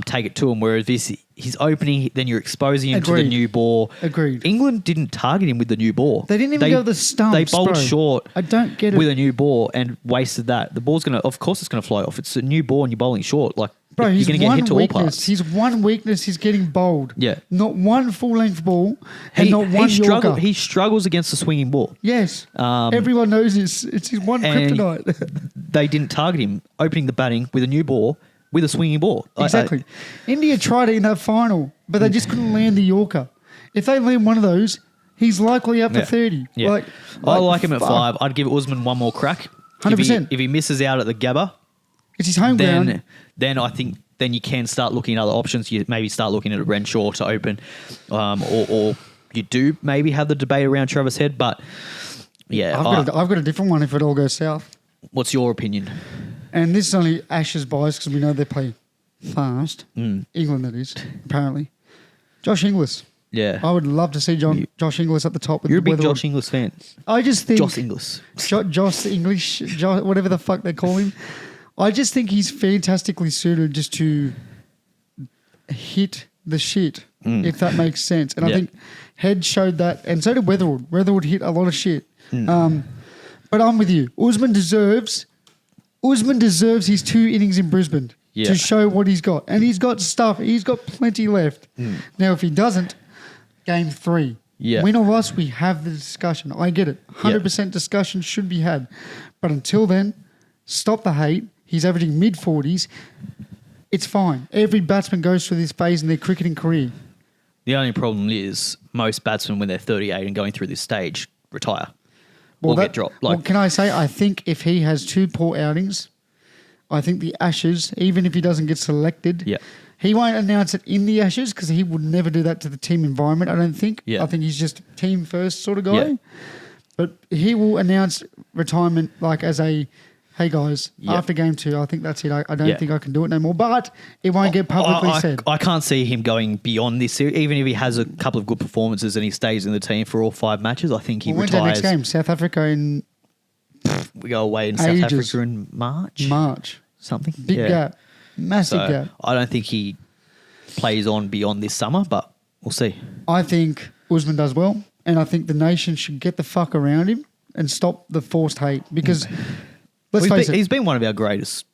take it to him. Whereas he's opening, then you're exposing him to the Agreed. new ball. Agreed. England didn't target him with the new ball. They didn't even go to the stumps, They bowled bro. short. I don't get it. With a new ball and wasted that. The ball's of course it's gonna fly off. It's a new ball and you're bowling short. Like, Bro, you're his gonna get one hit to all weakness. parts. His one weakness is getting bowled. Yeah. Not one full length ball and not one Yorker. He struggles against the swinging ball. Yes. Um, Everyone knows this. It's his one and kryptonite. They didn't target him opening the batting with a new ball, with a swinging ball. Exactly. India tried it in that final, but they just couldn't land the Yorker. If they land one of those, he's likely up to 30. Yeah. I like him at 5. I'd give Usman one more crack. 100%. If he misses out at the Gabba, It's his home ground. then I think then you can start looking at other options. You maybe start looking at Renshaw to open, or you do maybe have the debate around Travis Head. But yeah, I've got a different one if it all goes south. what's your opinion? And this is only Ashes bias because we know they play fast. England, that is, apparently. Josh Inglis. Yeah, I would love to see Josh Inglis at the top. With you're a big Weatherwood. Josh Inglis fan. I just think Josh Inglis. Josh English, whatever the fuck they call him. I just think he's fantastically suited just to hit the shit, if that makes sense. And I think Head showed that, and so did Weatherwood. Weatherwood hit a lot of shit. But I'm with you. Usman deserves his 2 innings in Brisbane to show what he's got. And he's got stuff. He's got plenty left. Now, if he doesn't, game 3. Yeah. Win or loss, we have the discussion. I get it. 100% discussion should be had. But until then, stop the hate. He's averaging mid-40s. It's fine. Every batsman goes through this phase in their cricketing career. The only problem is most batsmen, when they're 38 and going through this stage, retire or get dropped. Well, can I say, I think if he has 2 poor outings, I think the Ashes, even if he doesn't get selected, he won't announce it in the Ashes because he would never do that to the team environment, I don't think. Yeah. I think he's just team first sort of guy. Yeah. But he will announce retirement like as a, hey guys, after game 2, I think that's it. I don't think I can do it no more. But it won't get publicly said. I can't see him going beyond this series. Even if he has a couple of good performances and he stays in the team for all 5 matches, I think he When's our retires. next game? South Africa in We go away in South Ages. Africa in March. Something. Big gap. Massive So gap. I don't think he plays on beyond this summer, but we'll see. I think Usman does well, and I think the nation should get the fuck around him and stop the forced hate because let's face it. He's been one of our greatest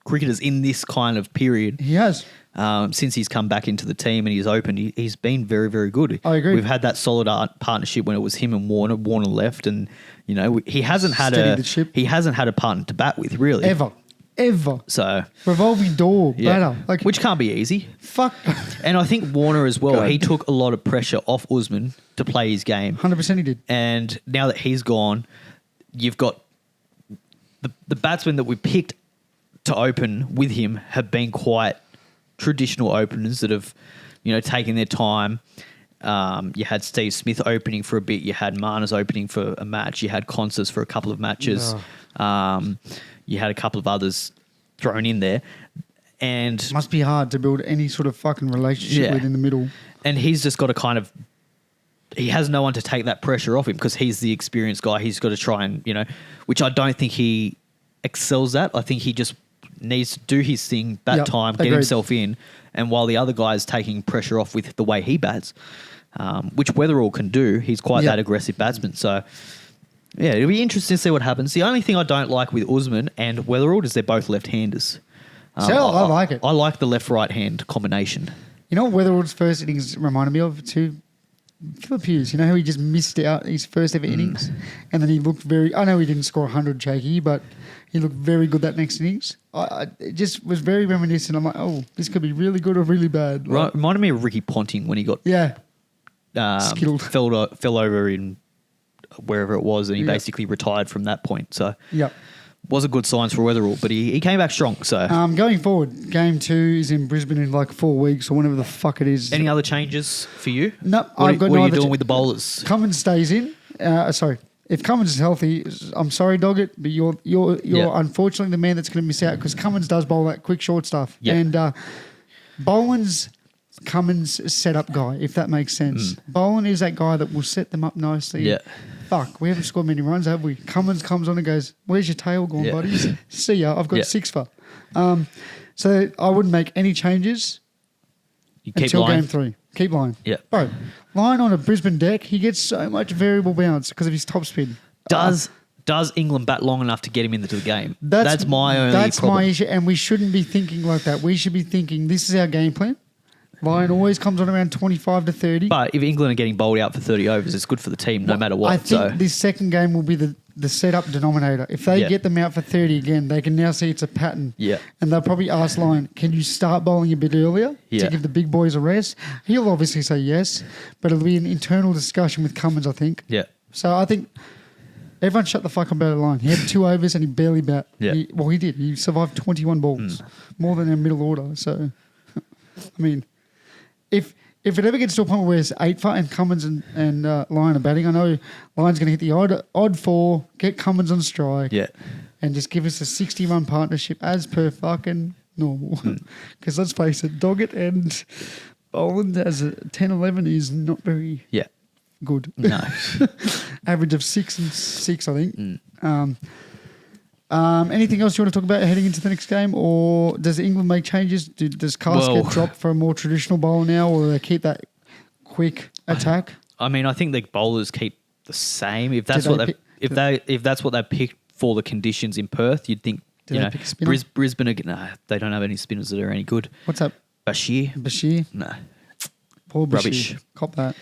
cricketers in this kind of period. He has. Since he's come back into the team and he's opened, he's been very, very good. I agree. We've had that solid partnership when it was him and Warner. Warner left, and he hasn't had Steadied the ship. he hasn't had a partner to bat with really Ever. Ever. So Revolving door, batter. Like, which can't be easy. Fuck. And I think Warner as well, God. he took a lot of pressure off Usman to play his game. 100% he did. And now that he's gone, you've got the batsmen that we picked to open with him have been quite traditional openers that have, taken their time. You had Steve Smith opening for a bit. You had Marnus opening for a match. You had Constance for a couple of matches. You had a couple of others thrown in there. And must be hard to build any sort of fucking relationship with in the middle. And he's just got to he has no one to take that pressure off him because he's the experienced guy. He's got to try and, which I don't think he excels at. I think he just needs to do his thing that time, get himself in. And while the other guy is taking pressure off with the way he bats, which Weatherall can do, he's quite that aggressive batsman. So, yeah, it'll be interesting to see what happens. The only thing I don't like with Usman and Weatherall is they're both left-handers. I like it. I like the left-right hand combination. You know what Weatherall's first innings reminded me of too? Phillip Hughes. You know how he just missed out his first ever innings? And then he looked I know he didn't score 100 shaky, but he looked very good that next innings. It just was very reminiscent. I'm like, oh, this could be really good or really bad. Like, reminded me of Ricky Ponting when he got skittled. Fell over in wherever it was, and he basically retired from that point. So wasn't good signs for Weatherall, but he came back strong. So going forward, game 2 is in Brisbane in like 4 weeks or whenever the fuck it is. Any other changes for you? No, what are you doing with the bowlers? Cummins stays in. Sorry. If Cummins is healthy, I'm sorry, Doggett, but you're unfortunately the man that's going to miss out because Cummins does bowl that quick short stuff. And Bowen's Cummins setup guy, if that makes sense. Bowen is that guy that will set them up nicely. Yeah. Fuck, we haven't scored many runs, have we? Cummins comes on and goes, where's your tail gone, buddies? See ya, I've got 6 for. So I wouldn't make any changes until game 3. Keep Lyon. Yeah. Bro, Lyon on a Brisbane deck, he gets so much variable bounce because of his top spin. Does England bat long enough to get him into the game? That's my only That's problem. my issue, and we shouldn't be thinking like that. We should be thinking this is our game plan. Lyon always comes on around 25 to 30. But if England are getting bowled out for 30 overs, it's good for the team no matter what. I think this second game will be the setup denominator. If they get them out for 30 again, they can now see it's a pattern. Yeah. And they'll probably ask Lyon, can you start bowling a bit earlier to give the big boys a rest? He'll obviously say yes, but it'll be an internal discussion with Cummins, I think. Yeah. So I think everyone shut the fuck up about Lyon. He had 2 overs and he barely bat. Yeah. He did. He survived 21 balls, more than our middle order. So, I mean... If it ever gets to a point where it's 8 for and Cummins and Lyon are batting, I know Lyon's going to hit the odd 4, get Cummins on strike, and just give us a 60-run partnership as per fucking normal. Because let's face it, Doggett and Boland as a 10-11 is not very good. No. Average of 6 and 6, I think. Anything else you want to talk about heading into the next game, or does England make changes? Does Carse get dropped for a more traditional bowler now, or do they keep that quick attack? I mean, I think the bowlers keep the same. If that's if that's what they picked for the conditions in Perth, you'd think Brisbane again. No, they don't have any spinners that are any good. What's that? Bashir? No. Poor Bashir. Rubbish. Cop that.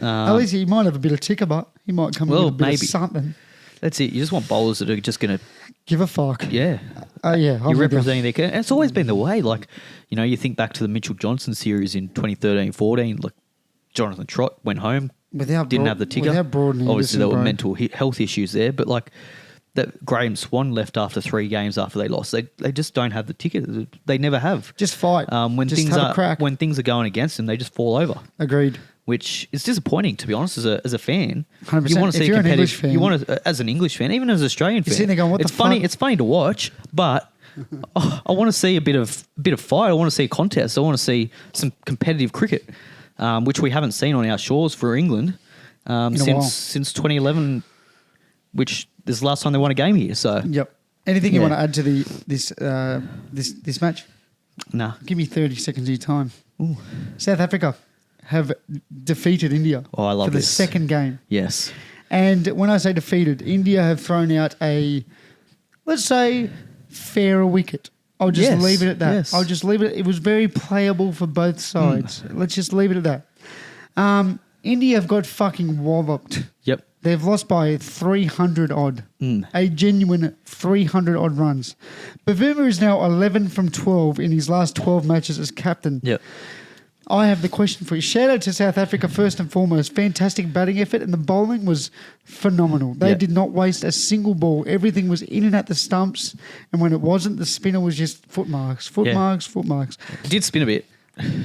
At least he might have a bit of ticker, but he might come in with a bit of something. That's it. You just want bowlers that are just going to give a fuck. Yeah. You're representing their... And it's always been the way. Like, you think back to the Mitchell Johnson series in 2013-14. Like, Jonathan Trott went home, didn't have the ticker. Obviously, there were mental health issues there. But, like, that Graham Swan left after 3 games after they lost. They just don't have the ticker. They never have. Just fight. When things are going against them, they just fall over. Agreed. Which is disappointing, to be honest, as a fan. 100%. You want to see an English fan. You want to, as an English fan, even as an Australian fan. Sitting there going, it's funny. It's funny to watch, but I want to see a bit of fight. I want to see a contest. I want to see some competitive cricket, which we haven't seen on our shores for England since 2011, which is the last time they won a game here. So Anything you want to add to this match? Nah. Give me 30 seconds of your time. Ooh. South Africa have defeated India for the second game. Yes. And when I say defeated, India have thrown out let's say, fairer wicket. I'll just leave it at that. Yes. I'll just leave it. It was very playable for both sides. Let's just leave it at that. India have got fucking walloped. Yep. They've lost by 300 odd. A genuine 300 odd runs. Bavuma is now 11 from 12 in his last 12 matches as captain. Yep. I have the question for you. Shout out to South Africa first and foremost. Fantastic batting effort, and the bowling was phenomenal. They did not waste a single ball. Everything was in and at the stumps, and when it wasn't, the spinner was just foot marks. It did spin a bit.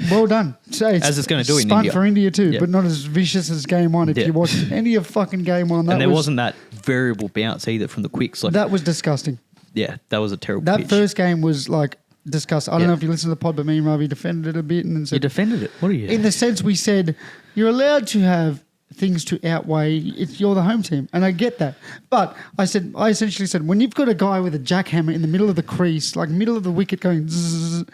Well done. So As it's going to do in spun India. for India too, Yeah. but not as vicious as game one. If you watched any of fucking game one, And there wasn't that variable bounce either from the quicks. Like, that was disgusting. yeah, that was a terrible That pitch. first game was like disgusting. I don't Yeah. know if you listened to the pod, but me and Ravi defended it a bit and then You said, defended it. What are you? in the sense we said, you're allowed to have things to outweigh. You're the home team, and I get that. But I essentially said, when you've got a guy with a jackhammer in the middle of the crease, like middle of the wicket, going zzz,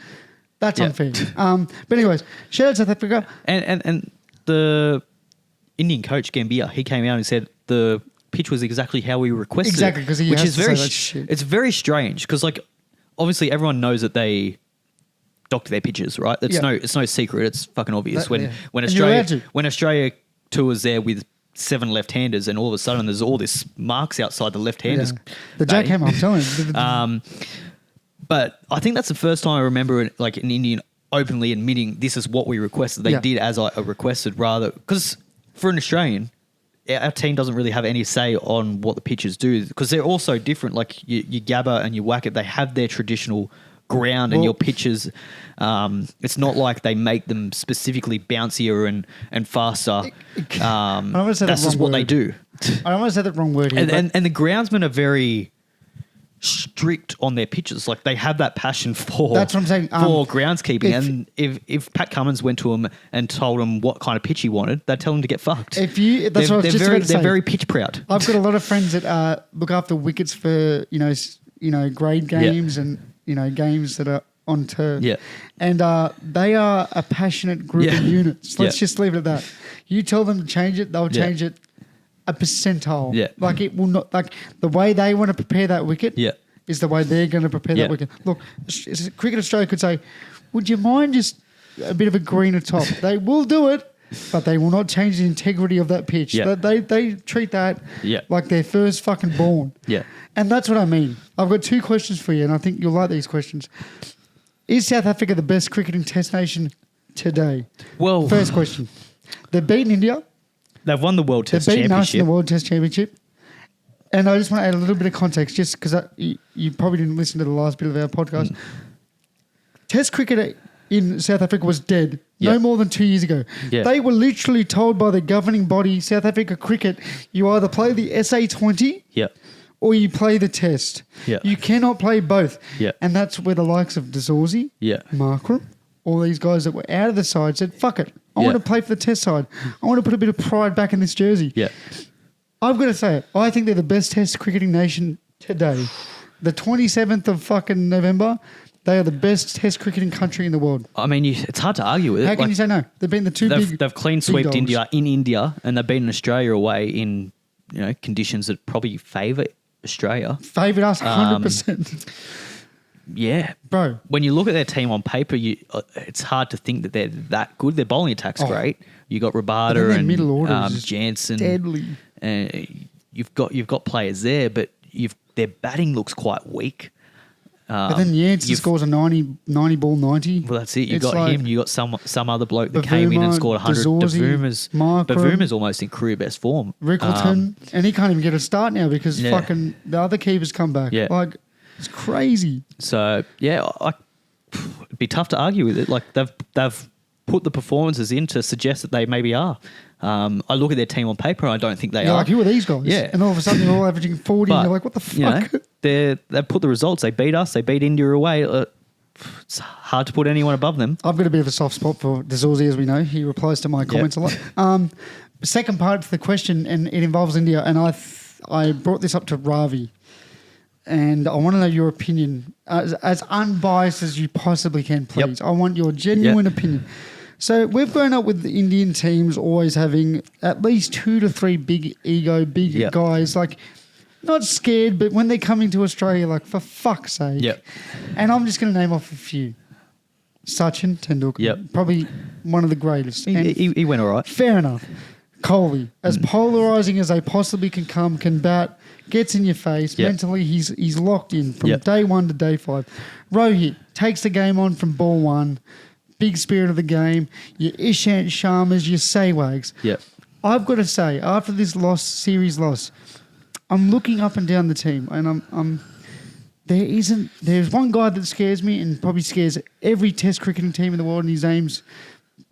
that's unfair. But anyways, shout out to South Africa. And the Indian coach Gambhir, he came out and said the pitch was exactly how we requested. Exactly, 'cause he which has is to very say that shit. It's very strange because like obviously everyone knows that they doctor their pitches, right? It's no secret. It's fucking obvious That- when yeah. when And you're allowed to. Australia tours there with 7 left-handers and all of a sudden there's all this marks outside the left-handers. The bay. jackhammer, I'm telling you. But I think that's the first time I remember like an Indian openly admitting this is what we requested. They did as I requested rather because for an Australian, our team doesn't really have any say on what the pitches do because they're all so different. Like you Gabba and you Wacket, they have their traditional ground and your pitches. It's not like they make them specifically bouncier and faster. That's just what they do. I don't want to say the wrong word here. And the groundsmen are very strict on their pitches. Like they have that passion for That's what I'm saying. for groundskeeping. And if Pat Cummins went to him and told him what kind of pitch he wanted, they'd tell him to get fucked. That's what I was just very, about to say. They're very pitch proud. I've got a lot of friends that look after wickets for grade games and games that are on turf. Yeah. And they are a passionate group of units. Let's Yeah. just leave it at that. You tell them to change it, they'll change it a percentile. Yeah. Like it will not, like the way they want to prepare that wicket Yeah. is the way they're going to prepare that wicket. Look, Cricket Australia could say, would you mind just a bit of a greener top? They will do it, but they will not change the integrity of that pitch. Yeah. They treat that like their first fucking born. Yeah. And that's what I mean. I've got 2 questions for you, and I think you'll like these questions. Is South Africa the best cricketing test nation today? Well, First question. They've beaten India. they've won the World They've Test beaten us in Championship. the World Test Championship. And I just want to add a little bit of context, just because you probably didn't listen to the last bit of our podcast. Test cricket in South Africa was dead no more than 2 years ago. Yeah. They were literally told by the governing body, South Africa Cricket, you either play the SA20 Yeah. or you play the test. Yeah. You cannot play both. Yeah. And that's where the likes of Dazorzi, Yeah. Markram, all these guys that were out of the side said, fuck it. I want to play for the test side. I want to put a bit of pride back in this jersey. Yeah. I've got to say it. I think they're the best test cricketing nation today. The 27th of fucking November, they are the best test cricketing country in the world. I mean, it's hard to argue with it. How can Like, you say no? They've been the two big. They've clean big swept dogs. India in India, and they've beaten Australia away in conditions that probably favour Australia. Favoured us 100%. Yeah, Bro. When you look at their team on paper, it's hard to think that they're that good. Their bowling attack's great. You got But then Rabada their and middle order is just Jansen. deadly. You've got players there, but their batting looks quite weak. But then Jansen scores a 90 ball 90. Well, that's it. You It's got like him. You got some other bloke that came in and Bavuma, scored 100. Dazorzi, Markram. Bavuma's almost in career best form. Rickleton. And he can't even get a start now because Yeah. fucking the other keepers come back. Yeah. Like, it's crazy. So yeah, it'd be tough to argue with it. Like they've put the performances in to suggest that they maybe are. I look at their team on paper and I don't think they You're are. like, who are these guys? Yeah. And all of a sudden they're all averaging 40 and But, you're like, what the fuck? They've put the results. They beat us. They beat India away. It's hard to put anyone above them. I've got a bit of a soft spot for Dazorzi, as we know. He replies to my comments a lot. Second part to the question, and it involves India, and I brought this up to Ravi, and I want to know your opinion, as unbiased as you possibly can, please. I want your genuine opinion. So we've grown up with the Indian teams always having at least 2 to 3 big ego, big guys, like not scared, but when they come into Australia, like, for fuck's sake. Yep. And I'm just going to name off a few. Sachin Tendulkar, Yep. probably one of the greatest. And He went all right. fair enough. Kohli, as polarising as they possibly can bat, gets in your face. Yep. Mentally, he's locked in from Yep. day 1 to day 5. Rohit takes the game on from ball 1. Big spirit of the game. Your Ishant Sharmas, your Sehwags. Yep. I've got to say, after this series loss, I'm looking up and down the team, and there's one guy that scares me and probably scares every Test cricketing team in the world, and his name's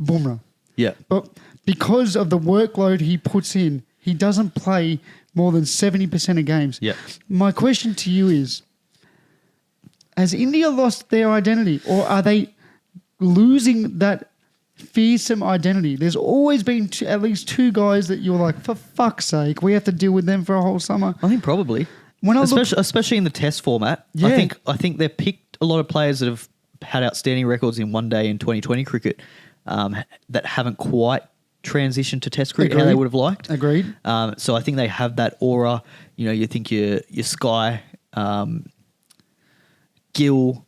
Bumrah. Yeah. But because of the workload he puts in, he doesn't play more than 70% of games. Yeah. My question to you is, has India lost their identity, or are they losing that fearsome identity? There's always been at least 2 guys that you're like, for fuck's sake, we have to deal with them for a whole summer. I think probably. When Especially in the Test format. Yeah. I think they've picked a lot of players that have had outstanding records in one day in 2020 cricket that haven't quite transitioned to Test cricket how they would have liked. Agreed. So I think they have that aura. You know, you think your Sky, Gill.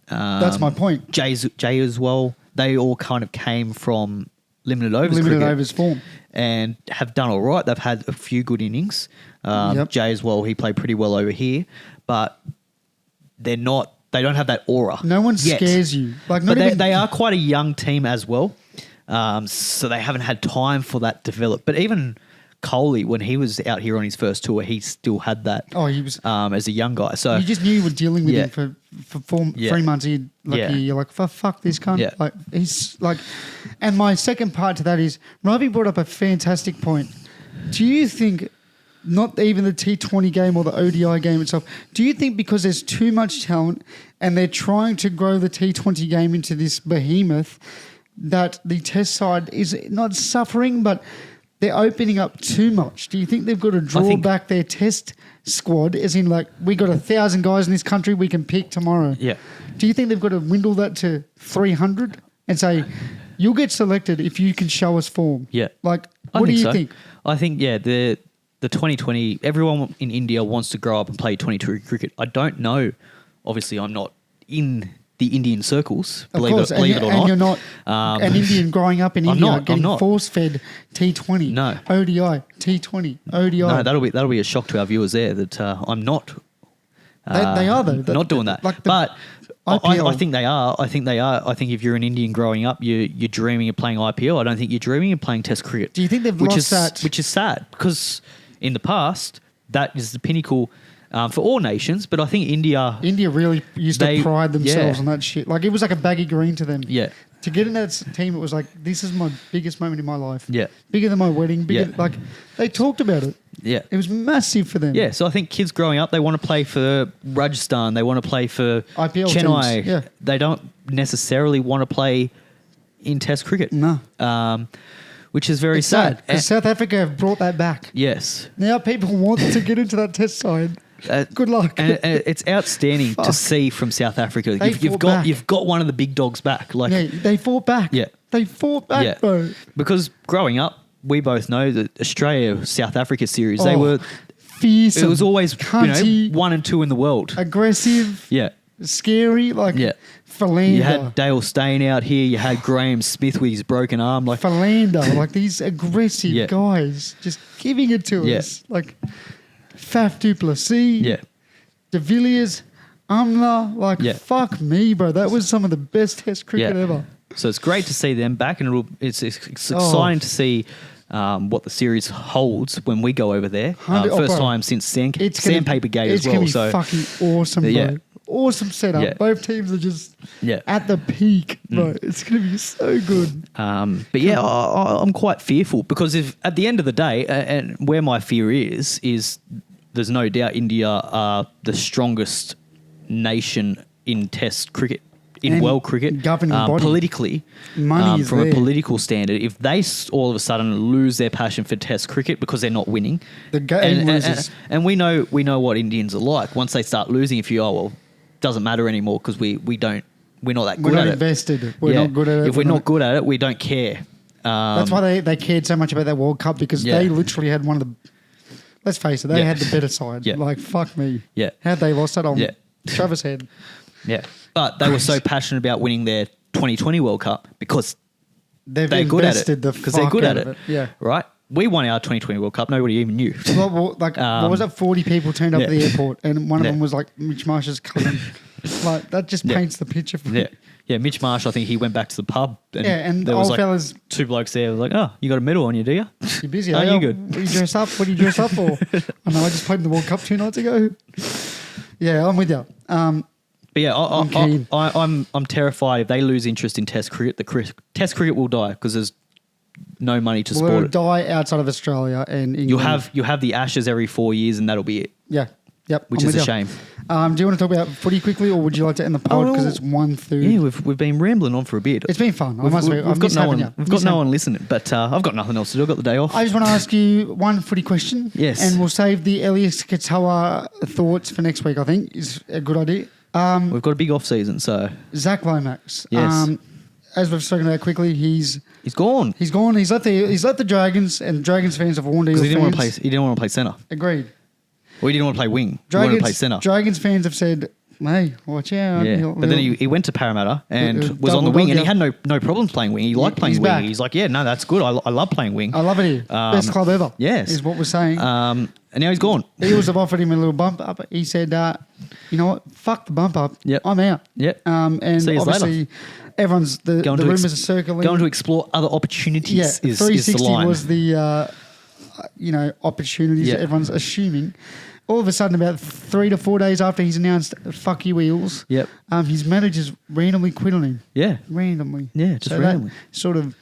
That's my point. Jay as well. They all kind of came from limited overs cricket form. and have done all right. They've had a few good innings. Yep. Jay as well, he played pretty well over here, but they don't have that aura. No one yet. scares you. Like, But they are quite a young team as well, so they haven't had time for that to develop. But even Kohli, when he was out here on his first tour, he still had that. Oh, he was as a young guy. So you just knew you were dealing with Yeah. him for 3 Yeah. months. You're like, fuck this cunt. Yeah. Like, he's like, and my second part to that is, Ravi brought up a fantastic point. Do you think, not even the T20 game or the ODI game itself, do you think because there's too much talent and they're trying to grow the T20 game into this behemoth, that the Test side is not suffering, but they're opening up too much? Do you think they've got to draw back their Test squad, as in, like, we got 1,000 guys in this country we can pick tomorrow? Yeah. Do you think they've got to dwindle that to 300 and say, you'll get selected if you can show us form? Yeah. Like, what do you think? I think, the 2020, everyone in India wants to grow up and play 2020 cricket. I don't know. Obviously, I'm not in the Indian circles, believe it or not. And you're not an Indian growing up in India getting force-fed T20, No. ODI, T20, ODI. No, that'll be a shock to our viewers there that I'm not. They are, though. Not doing that. Like but IPL. I think they are. I think if you're an Indian growing up, you're dreaming of playing IPL. I don't think you're dreaming of playing Test cricket. Do you think they've lost that? Which is sad, because in the past, that is the pinnacle for all nations. But I think India really used to pride themselves yeah. on that shit. Like, it was like a baggy green to them. Yeah. To get in that team, it was like, this is my biggest moment in my life. Yeah. Bigger than my wedding. Bigger, Yeah. like, they talked about it. Yeah. It was massive for them. Yeah, so I think kids growing up, they want to play for Rajasthan, they want to play for IPL Chennai. teams, yeah. They don't necessarily want to play in Test cricket. No. Which is very It's sad. because South Africa have brought that back. Yes. Now people want to get into that Test side. Good luck. And it's outstanding to see from South Africa. You've got one of the big dogs back. Like, yeah, they fought back. Yeah. They fought back, bro. Because growing up, we both know that Australia-South Africa series, they were fierce. It was always cunty, 1 and 2 in the world. Aggressive. Yeah. Scary. Like Philander. You had Dale Steyn out here. You had Graham Smith with his broken arm. Like Philander. Like these aggressive guys just giving it to us. Like Faf du Plessis. Yeah. De Villiers. Amla. Like fuck me, bro. That was some of the best Test cricket ever. So it's great to see them back, and it's exciting to see what the series holds when we go over there. First time since Sandpaper Gate as well. It's going to be fucking awesome, bro. Yeah. Awesome setup. Yeah. Both teams are just at the peak, bro. It's going to be so good. But yeah, I'm quite fearful, because if at the end of the day, and where my fear is there's no doubt India are the strongest nation in Test cricket. In And world cricket, governing body. politically, Money is from there. a political standard, if they all of a sudden lose their passion for Test cricket because they're not winning, the game loses. And we know what Indians are like. Once they start losing, if doesn't matter anymore because we're not that good We're not at invested. it. We're not good at it. If we're not good at it, we don't care. That's why they cared so much about that World Cup, because they literally had one of the. Let's face it, they had the better side. Yeah. Like fuck me. Yeah. How'd they lost that on Travis Head? Yeah, but they were so passionate about winning their 2020 World Cup because They're good at it. because Because they're good at it. Yeah. Right? we won our 2020 World Cup. Nobody even knew. What was it? 40 people turned up at the airport, and one of Yeah. them was like Mitch Marsh's cousin. Like that just paints the picture for me. Yeah, Mitch Marsh, I think he went back to the pub. And there was old fellas, two blokes there. Was like, oh, you got a medal on you, do you? you're busy. Oh, are you good? What do you dress up? What do you dress up for? I know I just played in the World Cup 2 nights ago. Yeah, I'm with you. But yeah, I'm keen. I'm terrified if they lose interest in Test cricket. Test cricket will die because there's no money to We'll support it. die outside of Australia and England. You'll have the Ashes every 4 years, and that'll be it. Yeah. Yep. Which I'm is with a you. shame. Do you want to talk about footy quickly, or would you like to end the pod because it's 1:30? Yeah, we've been rambling on for a bit. It's been fun. We've got no one listening, but I've got nothing else to do. I've got the day off. I just want to ask you one footy question. Yes. And we'll save the Elias Katoa thoughts for next week, I think, is a good idea. We've got a big off season, so Zach Lomax. Yes. As we've spoken about quickly, he's gone. He's gone. He's left the Dragons, and Dragons fans have warned Eels He fans. didn't want to play centre. Agreed. Well, he didn't want to play wing. He wanted to play centre. Dragons fans have said, hey, watch out. Yeah, but then he went to Parramatta and was on the wing, and he had no problems playing wing. He liked playing wing. back. He's like, yeah, no, that's good. I love playing wing. I love it here. Best club ever. Yes. Is what we're saying. And now he's gone. Eels have offered him a little bump up. He said, you know what? Fuck the bump up. Yep. I'm out. Yep. And See you obviously, later. everyone's, the rumours are circling. Going to explore other opportunities is 360 the line. was the, opportunities that everyone's assuming. All of a sudden, about 3 to 4 days after he's announced, fuck you, Eels, Yep. his manager's randomly quit on him. Yeah. Randomly. Yeah, just randomly. That sort of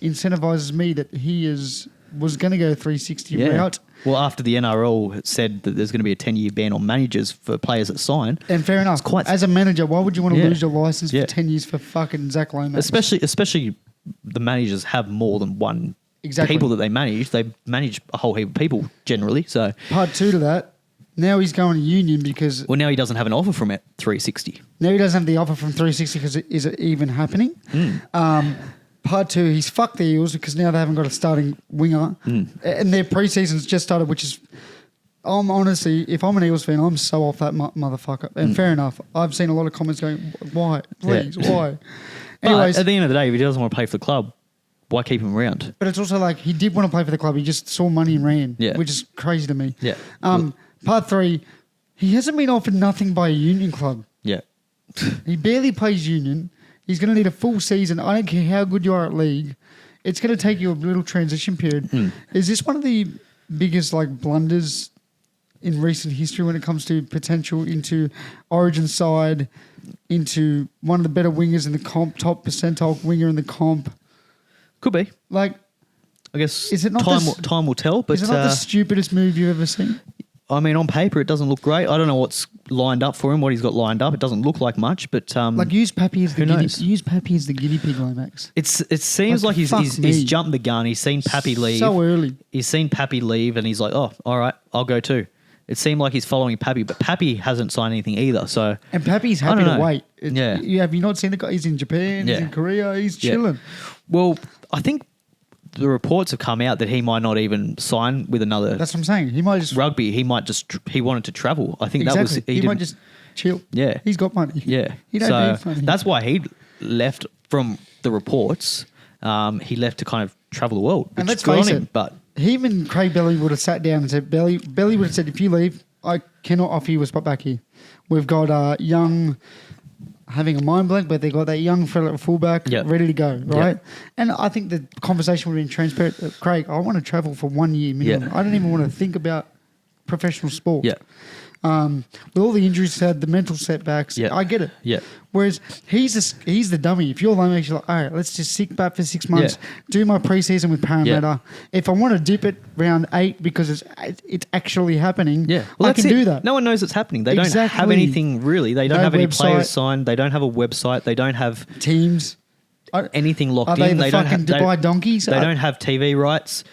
incentivises me that he was going to go 360 Yeah. route. Well, after the NRL said that there's going to be a 10-year ban on managers for players that sign. And fair enough. quite- As a manager, why would you want to lose your license Yeah. for 10 years for fucking Zach Lomax? Especially the managers have more than one people that they manage. They manage a whole heap of people generally. So Part 2 to that, now he's going to union because... Well, now he doesn't have an offer from it 360. Now he doesn't have the offer from 360 because is it even happening? Part 2, he's fucked the Eels because now they haven't got a starting winger. And their pre-season's just started, which is... I'm honestly, if I'm an Eels fan, I'm so off that motherfucker. And fair enough. I've seen a lot of comments going, why? Please, why? Anyways, But at the end of the day, if he doesn't want to play for the club, why keep him around? but it's also like he did want to play for the club. He just saw money and ran, which is crazy to me. Yeah. Part 3, he hasn't been offered nothing by a union club. Yeah. He barely plays union. He's going to need a full season. I don't care how good you are at league. It's going to take you a little transition period. Is this one of the biggest blunders in recent history when it comes to potential into Origin side, into one of the better wingers in the comp, top percentile winger in the comp? Could be. Like, I guess is it not time will tell. But is it not the stupidest move you've ever seen? I mean, on paper, it doesn't look great. I don't know what's lined up for him, what he's got lined up. It doesn't look like much, but use Pappy as the guinea pig, Lomax. It seems like he's jumped the gun. He's seen Pappy leave so early. He's seen Pappy leave, and he's like, "Oh, all right, I'll go too." It seemed like he's following Pappy, but Pappy hasn't signed anything either. So and Pappy's happy to wait. Have you not seen the guy? He's in Japan. He's in Korea. He's chilling. Well, I think the reports have come out that he might not even sign with another. That's what I'm saying. He might just rugby. He might just he wanted to travel. I think that was he might just chill. Yeah, he's got money. Yeah, he don't need money. That's why he left from the reports. He left to kind of travel the world. And let's face it, but him and Craig Belly would have sat down and said, Belly would have said, if you leave, I cannot offer you a spot back here. We've got young. Having a mind blank, but they got that young fella at fullback ready to go, right? Yep. And I think the conversation would have been transparent. Craig, I want to travel for 1 year minimum. I don't even want to think about professional sport. Yeah. With all the injuries he's had, the mental setbacks, I get it. Yeah. Whereas he's the dummy. If you're Lomax, you're like, all right, let's just sit back for 6 months, do my preseason with Parramatta. If I want to dip it round 8 because it's actually happening, I can do that. No one knows it's happening. They don't have anything really. They don't have any players signed. They don't have a website. They don't have teams. Anything locked in. Are they fucking Dubai donkeys? They don't have TV rights.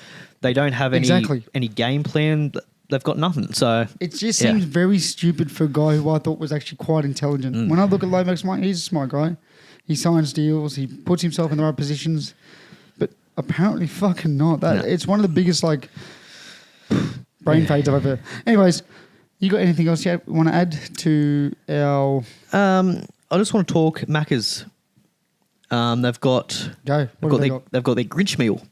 They don't have any game plan. They've got nothing. So it just seems very stupid for a guy who I thought was actually quite intelligent. When I look at Lomax, he's a smart guy. He signs deals. He puts himself in the right positions. But apparently fucking not. It's one of the biggest brain fades I've ever. Anyways, you got anything else you want to add to our... I just want to talk Macca's. They've got their Grinch meal.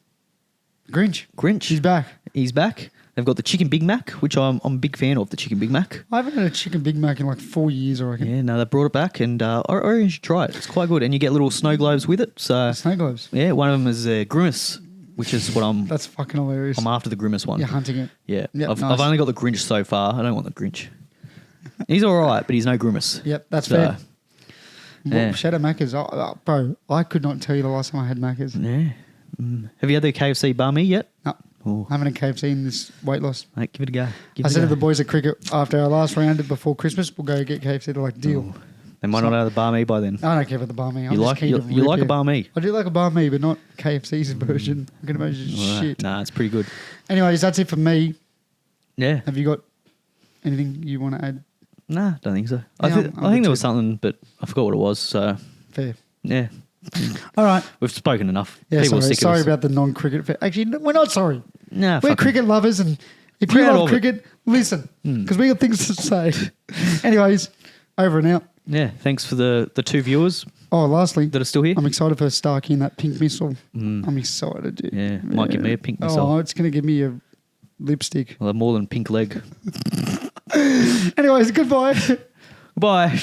Grinch. Grinch. He's back. He's back. They've got the chicken Big Mac, which I'm a big fan of, the chicken Big Mac. I haven't had a chicken Big Mac in like 4 years, I reckon. Yeah, no, they brought it back, and I reckon you should try it. It's quite good, and you get little snow globes with it. So Snow globes. yeah, one of them is Grimace, which is what That's fucking hilarious. I'm after the Grimace one. You're hunting it. Yeah, Yep, I've nice. only got the Grinch so far. I don't want the Grinch. He's all right, but he's no Grimace. Yep, that's So, fair. Yeah. Well, Shadow Macca's. Bro, I could not tell you the last time I had Macca's. Yeah. Have you had the KFC banh mi yet? No. Oh, I haven't had KFC in this weight loss. mate, give it a go. I said to the boys at cricket after our last round before Christmas, we'll go get KFC. They're like, deal. Oh, they might not have the banh mi by then. I don't care about the banh mi. You like a banh mi? I do like a banh mi, but not KFC's version. I can imagine shit. Nah, it's pretty good. Anyways, that's it for me. Yeah. Have you got anything you want to add? Nah, don't think so. Yeah, I I'm think good there was too. something, but I forgot what it was. So Fair. yeah, All right. we've spoken enough. Yeah, People are sick sorry of us. about the non-cricket. Actually, no, we're not sorry. Nah, We're fuck 'em. cricket lovers, and if you Proud love of it. cricket, listen, because we got things to say. Anyways, over and out. Yeah, thanks for the 2 viewers Oh, lastly, that are still here. I'm excited for Starc in that pink missile. I'm excited, dude. Yeah, might give me a pink Oh, missile. it's going to give me a lipstick. Well, more than pink leg. Anyways, goodbye. Bye.